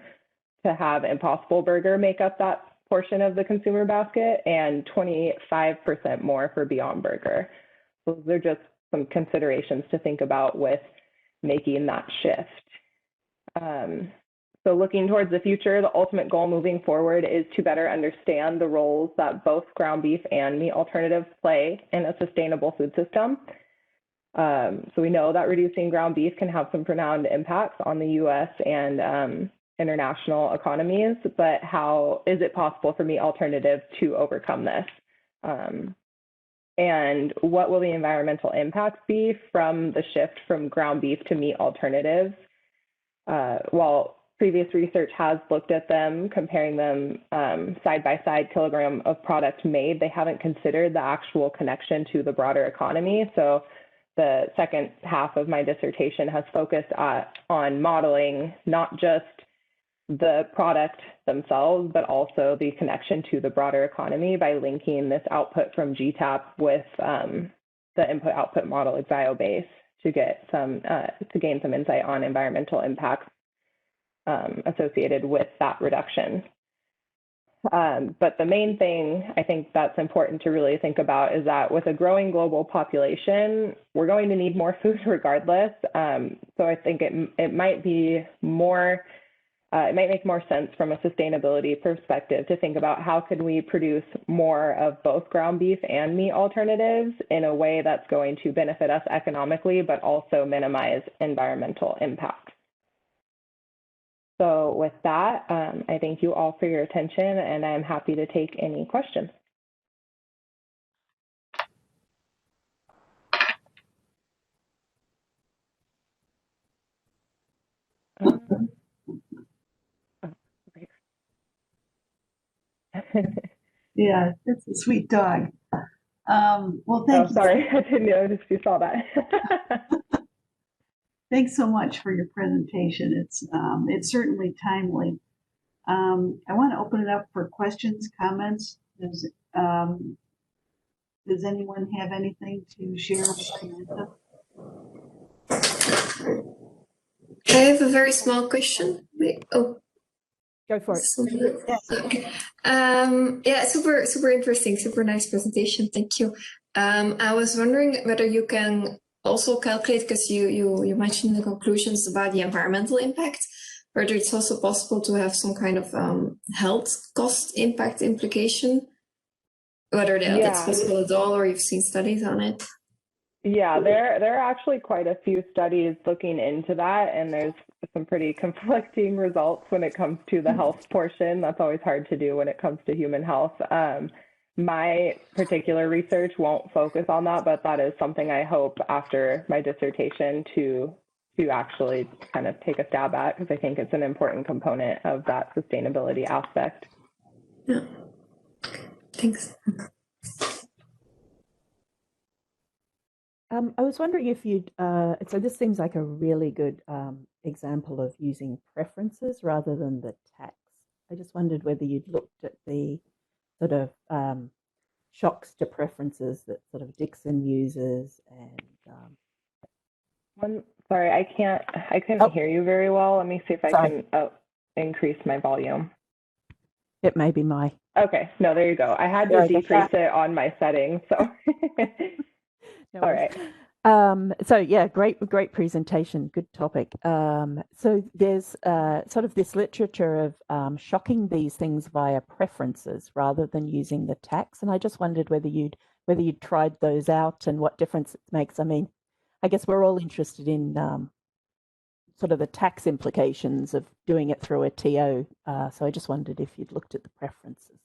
[SPEAKER 6] to have Impossible Burger make up that portion of the consumer basket, and 25% more for Beyond Burger. So those are just some considerations to think about with making that shift. So looking towards the future, the ultimate goal moving forward is to better understand the roles that both ground beef and meat alternatives play in a sustainable food system. So we know that reducing ground beef can have some profound impacts on the US and international economies, but how is it possible for meat alternatives to overcome this? And what will the environmental impacts be from the shift from ground beef to meat alternatives? While previous research has looked at them, comparing them side by side, kilogram of product made, they haven't considered the actual connection to the broader economy. So the second half of my dissertation has focused on modeling not just the product themselves, but also the connection to the broader economy by linking this output from GTAP with the input-output model ExioBase to get some to gain some insight on environmental impacts associated with that reduction. But the main thing I think that's important to really think about is that with a growing global population, we're going to need more food regardless. So I think it might be more, it might make more sense from a sustainability perspective to think about how can we produce more of both ground beef and meat alternatives in a way that's going to benefit us economically, but also minimize environmental impact. So with that, I thank you all for your attention, and I'm happy to take any questions.
[SPEAKER 1] Yeah, it's a sweet dog. Well, thank you.
[SPEAKER 6] Sorry, I didn't notice you saw that.
[SPEAKER 1] Thanks so much for your presentation. It's certainly timely. I want to open it up for questions, comments. Does anyone have anything to share with Samantha?
[SPEAKER 5] I have a very small question. Wait, oh.
[SPEAKER 4] Go for it.
[SPEAKER 5] Yeah, super interesting, super nice presentation. Thank you. I was wondering whether you can also calculate, because you mentioned the conclusions about the environmental impact, whether it's also possible to have some kind of health cost impact implication, whether that's possible at all, or you've seen studies on it.
[SPEAKER 6] Yeah, there are actually quite a few studies looking into that, and there's some pretty conflicting results when it comes to the health portion. That's always hard to do when it comes to human health. My particular research won't focus on that, but that is something I hope after my dissertation to actually kind of take a stab at, because I think it's an important component of that sustainability aspect.
[SPEAKER 5] Yeah, thanks.
[SPEAKER 4] I was wondering if you'd, so this seems like a really good example of using preferences rather than the tax. I just wondered whether you'd looked at the sort of shocks to preferences that sort of Dixon uses, and
[SPEAKER 6] sorry, I couldn't hear you very well. Let me see if I can increase my volume.
[SPEAKER 4] It may be my.
[SPEAKER 6] Okay, no, there you go. I had to decrease it on my settings, so.
[SPEAKER 4] No,
[SPEAKER 6] all right.
[SPEAKER 4] So yeah, great presentation, good topic. So there's sort of this literature of shocking these things via preferences rather than using the tax, and I just wondered whether you'd tried those out and what difference it makes. I mean, I guess we're all interested in sort of the tax implications of doing it through a TO. So I just wondered if you'd looked at the preferences.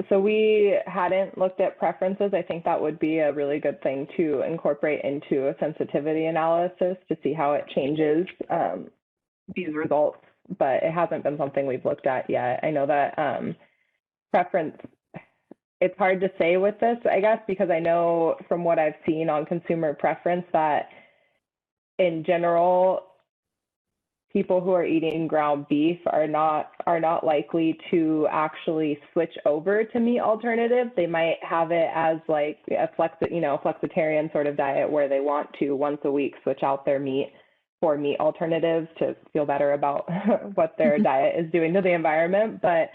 [SPEAKER 6] So we hadn't looked at preferences. I think that would be a really good thing to incorporate into a sensitivity analysis to see how it changes these results, but it hasn't been something we've looked at yet. I know that preference, it's hard to say with this, I guess, because I know from what I've seen on consumer preference that in general, people who are eating ground beef are not likely to actually switch over to meat alternatives. They might have it as like a flexitarian sort of diet where they want to once a week switch out their meat for meat alternatives to feel better about what their diet is doing to the environment. But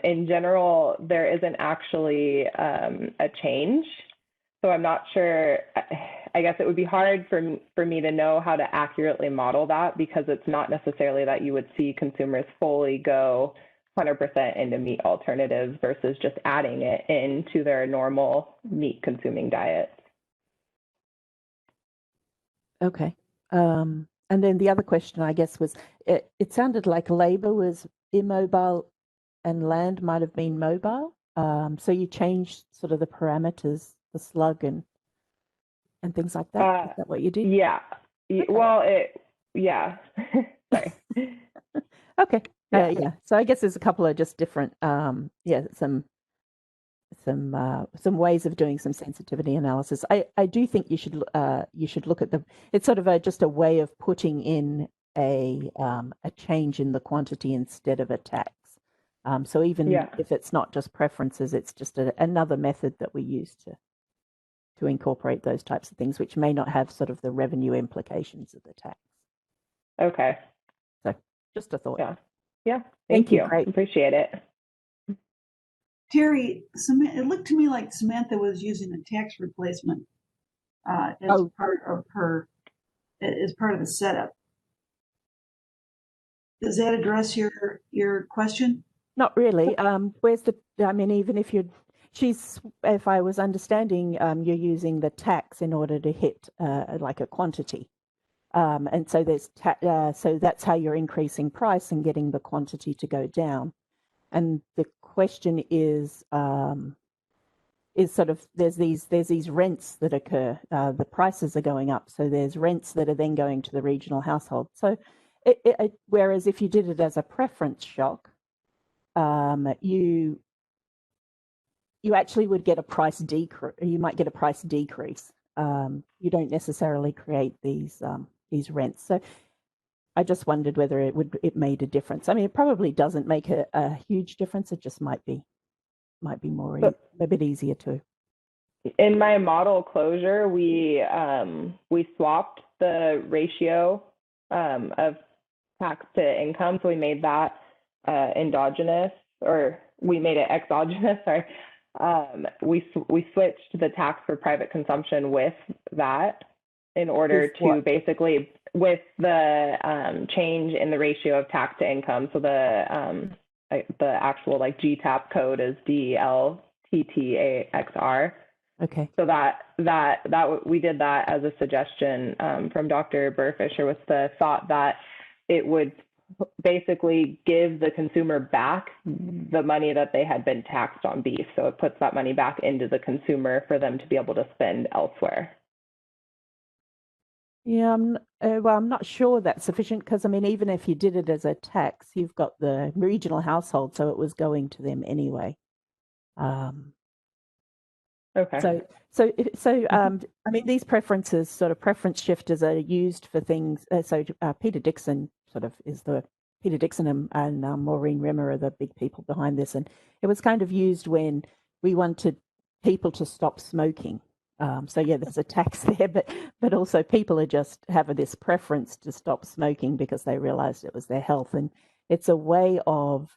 [SPEAKER 6] in general, there isn't actually a change. So I'm not sure. I guess it would be hard for me to know how to accurately model that, because it's not necessarily that you would see consumers fully go 100% into meat alternatives versus just adding it into their normal meat consuming diet.
[SPEAKER 4] Okay. And then the other question, I guess, was it sounded like labor was immobile and land might have been mobile. So you changed sort of the parameters, the slug and things like that. Is that what you did?
[SPEAKER 6] Yeah.
[SPEAKER 4] Okay.
[SPEAKER 6] Well, yeah. Sorry.
[SPEAKER 4] Okay.
[SPEAKER 6] Yeah.
[SPEAKER 4] So I guess there's a couple of just different, some ways of doing some sensitivity analysis. I do think you should look at it's sort of just a way of putting in a change in the quantity instead of a tax. So even if it's not just preferences, it's just another method that we use to incorporate those types of things, which may not have sort of the revenue implications of the tax.
[SPEAKER 6] Okay.
[SPEAKER 4] So just a thought.
[SPEAKER 6] Yeah. Thank you.
[SPEAKER 4] Great.
[SPEAKER 6] Appreciate it.
[SPEAKER 1] Terry, it looked to me like Samantha was using a tax replacement as part of the setup. Does that address your question?
[SPEAKER 4] Not really. Even if if I was understanding, you're using the tax in order to hit like a quantity. And so so that's how you're increasing price and getting the quantity to go down. And the question is sort of there's these rents that occur. The prices are going up, so there's rents that are then going to the regional household. So whereas if you did it as a preference shock, you actually would get a price decrease. You might get a price decrease. You don't necessarily create these rents. So I just wondered whether it made a difference. I mean, it probably doesn't make a huge difference. It just might be a bit easier to.
[SPEAKER 6] In my model closure, we swapped the ratio of tax to income. So we made that endogenous, or we made it exogenous. Sorry. We switched the tax for private consumption with that in order to basically with the change in the ratio of tax to income. So the actual like GTAP code is DLTTAXR.
[SPEAKER 4] Okay.
[SPEAKER 6] So that we did that as a suggestion from Dr. Burfisher, with the thought that it would basically give the consumer back the money that they had been taxed on beef. So it puts that money back into the consumer for them to be able to spend elsewhere.
[SPEAKER 4] Yeah, I'm not sure that's sufficient, because I mean, even if you did it as a tax, you've got the regional household, so it was going to them anyway.
[SPEAKER 6] Okay.
[SPEAKER 4] So I mean, these preferences, sort of preference shifters, are used for things. Peter Dixon and Maureen Rimmer are the big people behind this, and it was kind of used when we wanted people to stop smoking. So yeah, there's a tax there, but also people are just have this preference to stop smoking because they realized it was their health, and it's a way of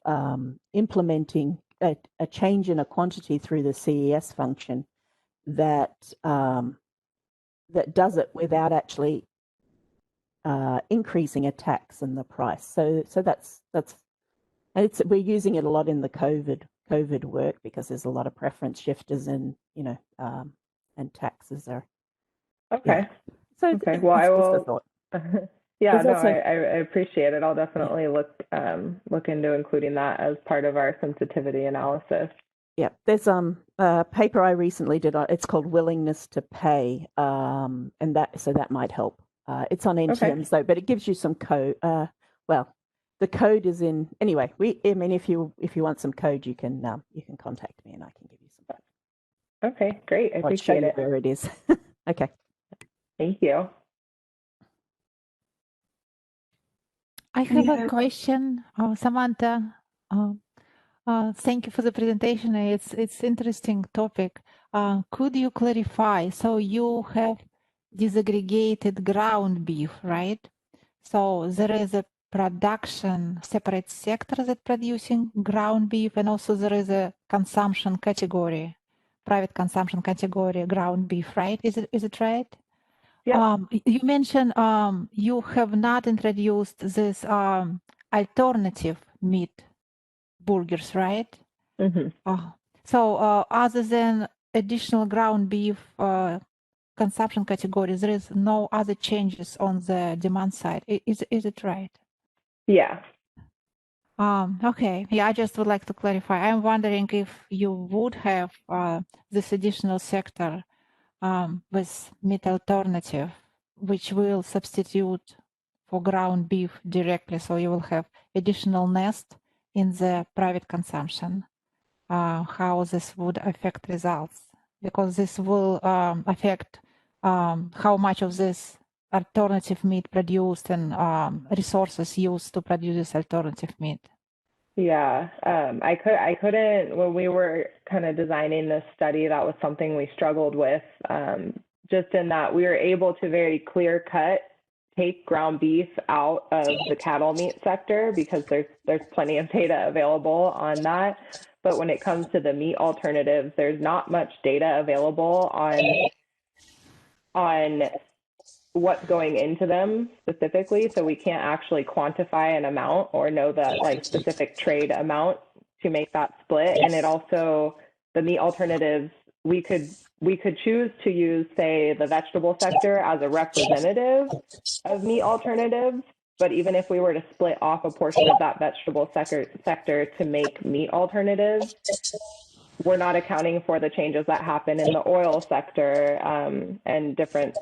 [SPEAKER 4] implementing a change in a quantity through the CES function that does it without actually increasing a tax in the price. So that's and we're using it a lot in the COVID work, because there's a lot of preference shifters, and and taxes are
[SPEAKER 6] okay.
[SPEAKER 4] So
[SPEAKER 6] okay. Well, I will. Yeah,
[SPEAKER 4] There's
[SPEAKER 6] no,
[SPEAKER 4] also-
[SPEAKER 6] I appreciate it. I'll definitely look into including that as part of our sensitivity analysis.
[SPEAKER 4] Yeah, there's a paper I recently did. It's called "Willingness to Pay," and that might help. It's on NTMs though, but it gives you some code. Well, the code is in anyway. I mean, if you want some code, you can contact me and I can give you some.
[SPEAKER 6] Okay, great. I
[SPEAKER 4] I'll show
[SPEAKER 6] appreciate
[SPEAKER 4] you
[SPEAKER 6] it.
[SPEAKER 4] where it is. Okay.
[SPEAKER 6] Thank you.
[SPEAKER 7] I have a question, Samantha. Thank you for the presentation. It's interesting topic. Could you clarify? So you have disaggregated ground beef, right? So there is a production separate sector that producing ground beef, and also there is a consumption category, private consumption category, ground beef, right? Is it right?
[SPEAKER 6] Yeah.
[SPEAKER 7] You mentioned you have not introduced this alternative meat burgers, right?
[SPEAKER 6] Mm-hmm.
[SPEAKER 7] So other than additional ground beef consumption categories, there is no other changes on the demand side. Is it right?
[SPEAKER 6] Yeah.
[SPEAKER 7] Okay. Yeah, I just would like to clarify. I'm wondering if you would have this additional sector with meat alternative, which will substitute for ground beef directly. So you will have additional nest in the private consumption. How this would affect results, because this will affect how much of this alternative meat produced and resources used to produce this alternative meat.
[SPEAKER 6] Yeah, I couldn't, when we were kind of designing this study, that was something we struggled with, just in that we were able to very clear cut take ground beef out of the cattle meat sector because there's plenty of data available on that. But when it comes to the meat alternatives, there's not much data available on what's going into them specifically. So we can't actually quantify an amount or know the like specific trade amount to make that split. And it also, the meat alternatives, we could choose to use, say, the vegetable sector as a representative of meat alternatives. But even if we were to split off a portion of that vegetable sector to make meat alternatives, we're not accounting for the changes that happen in the oil sector and different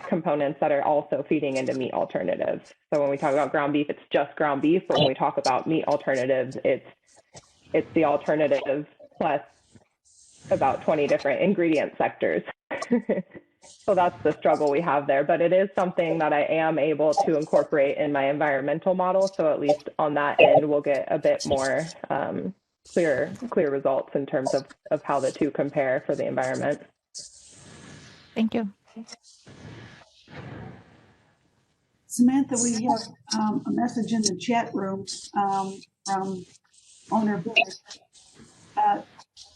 [SPEAKER 6] components that are also feeding into meat alternatives. So when we talk about ground beef, it's just ground beef. But when we talk about meat alternatives, it's the alternative plus about 20 different ingredient sectors. So that's the struggle we have there. But it is something that I am able to incorporate in my environmental model. So at least on that end, we'll get a bit more clear results in terms of how the two compare for the environment.
[SPEAKER 7] Thank you.
[SPEAKER 1] Samantha, we have a message in the chat room from owner Bill.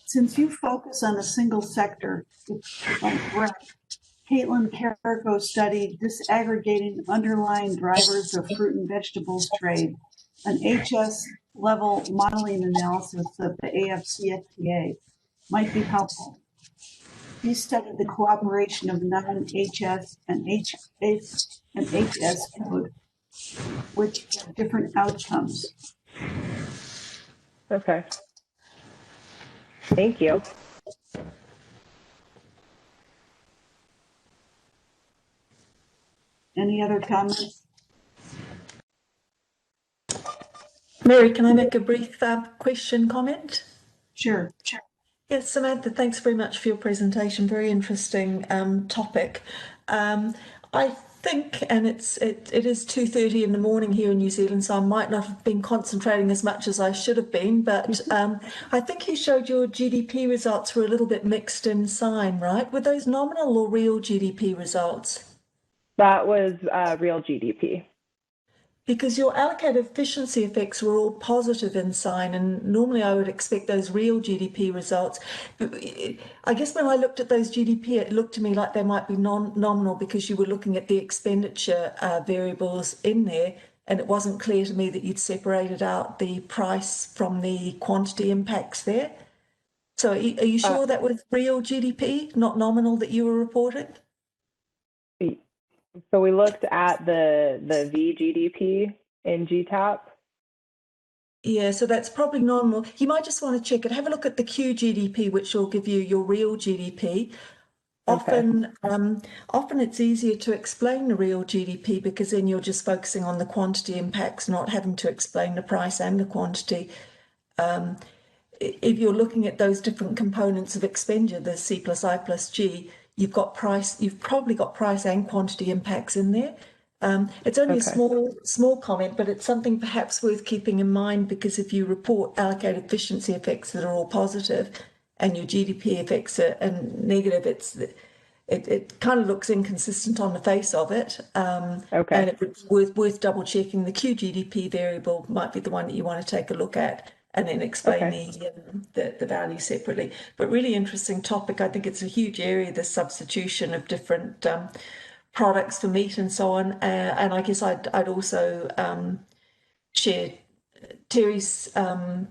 [SPEAKER 1] Since you focus on a single sector, Caitlin Carrico studied disaggregating underlying drivers of fruit and vegetables trade, an HS level modeling analysis of the AFCFTA might be helpful. He studied the cooperation of non-HS and HS code, which have different outcomes.
[SPEAKER 6] Okay. Thank you.
[SPEAKER 1] Any other comments?
[SPEAKER 8] Mary, can I make a brief question comment?
[SPEAKER 1] Sure.
[SPEAKER 8] Yes, Samantha, thanks very much for your presentation. Very interesting topic. I think, and it is 2:30 in the morning here in New Zealand, so I might not have been concentrating as much as I should have been, but I think you showed your GDP results were a little bit mixed in sign, right? Were those nominal or real GDP results?
[SPEAKER 6] That was real GDP.
[SPEAKER 8] Because your allocated efficiency effects were all positive in sign, and normally I would expect those real GDP results. I guess when I looked at those GDP, it looked to me like they might be nominal because you were looking at the expenditure variables in there, and it wasn't clear to me that you'd separated out the price from the quantity impacts there. So are you sure that was real GDP, not nominal, that you were reporting?
[SPEAKER 6] So we looked at the VGDP in GTAP.
[SPEAKER 8] Yeah, so that's probably normal. You might just want to check it. Have a look at the QGDP, which will give you your real GDP. Often, often it's easier to explain the real GDP because then you're just focusing on the quantity impacts, not having to explain the price and the quantity. If you're looking at those different components of expenditure, the C plus I plus G, you've probably got price and quantity impacts in there. It's only a small comment, but it's something perhaps worth keeping in mind, because if you report allocated efficiency effects that are all positive and your GDP effects are negative, it kind of looks inconsistent on the face of it. And it's worth double checking. The QGDP variable might be the one that you want to take a look at and then explain the value separately. But really interesting topic. I think it's a huge area, the substitution of different products for meat and so on. And I guess I'd also share Terry's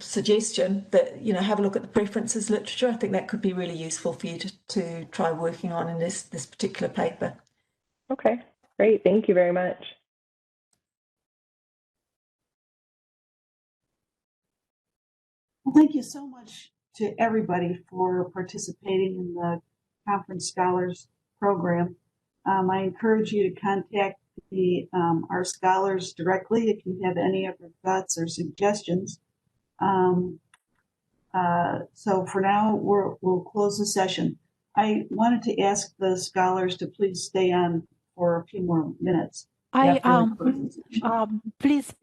[SPEAKER 8] suggestion that, have a look at the preferences literature. I think that could be really useful for you to try working on in this particular paper.
[SPEAKER 6] Okay, great. Thank you very much.
[SPEAKER 1] Well, thank you so much to everybody for participating in the Conference Scholars Program. I encourage you to contact our scholars directly if you have any other thoughts or suggestions. So for now, we'll close the session. I wanted to ask the scholars to please stay on for a few more minutes.
[SPEAKER 7] Please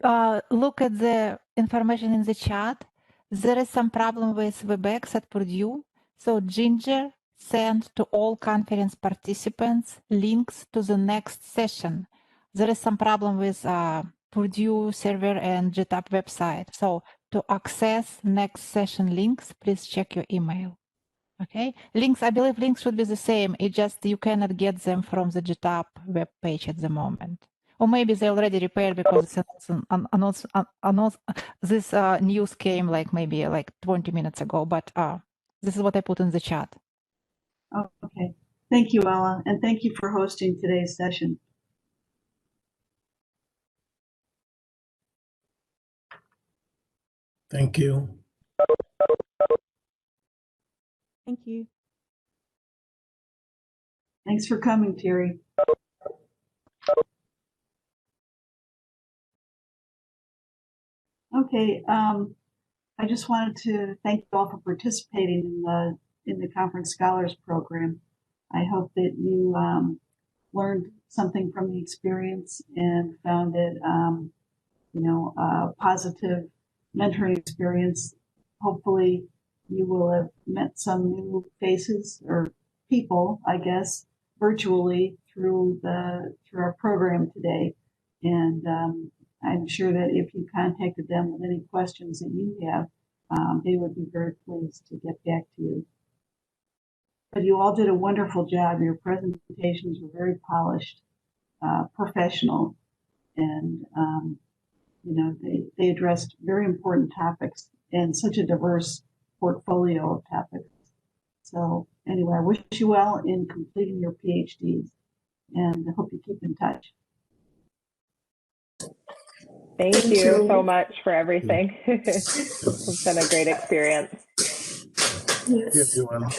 [SPEAKER 7] look at the information in the chat. There is some problem with WebEx at Purdue. So Ginger sent to all conference participants links to the next session. There is some problem with Purdue server and GTAP website. So to access next session links, please check your email. Okay, links, I believe links should be the same. It just you cannot get them from the GTAP web page at the moment. Or maybe they already repaired because this news came maybe 20 minutes ago, but this is what I put in the chat.
[SPEAKER 1] Oh, okay. Thank you, Ella, and thank you for hosting today's session.
[SPEAKER 2] Thank you.
[SPEAKER 4] Thank you.
[SPEAKER 1] Thanks for coming, Terry. Okay, I just wanted to thank you all for participating in the Conference Scholars Program. I hope that you learned something from the experience and found it, a positive mentoring experience. Hopefully, you will have met some new faces or people, I guess, virtually through our program today, and I'm sure that if you contacted them with any questions that you have, they would be very pleased to get back to you. But you all did a wonderful job. Your presentations were very polished, professional, and they addressed very important topics and such a diverse portfolio of topics. So anyway, I wish you well in completing your PhDs, and I hope you keep in touch.
[SPEAKER 6] Thank you so much for everything. It's been a great experience.
[SPEAKER 2] Yes. Everyone.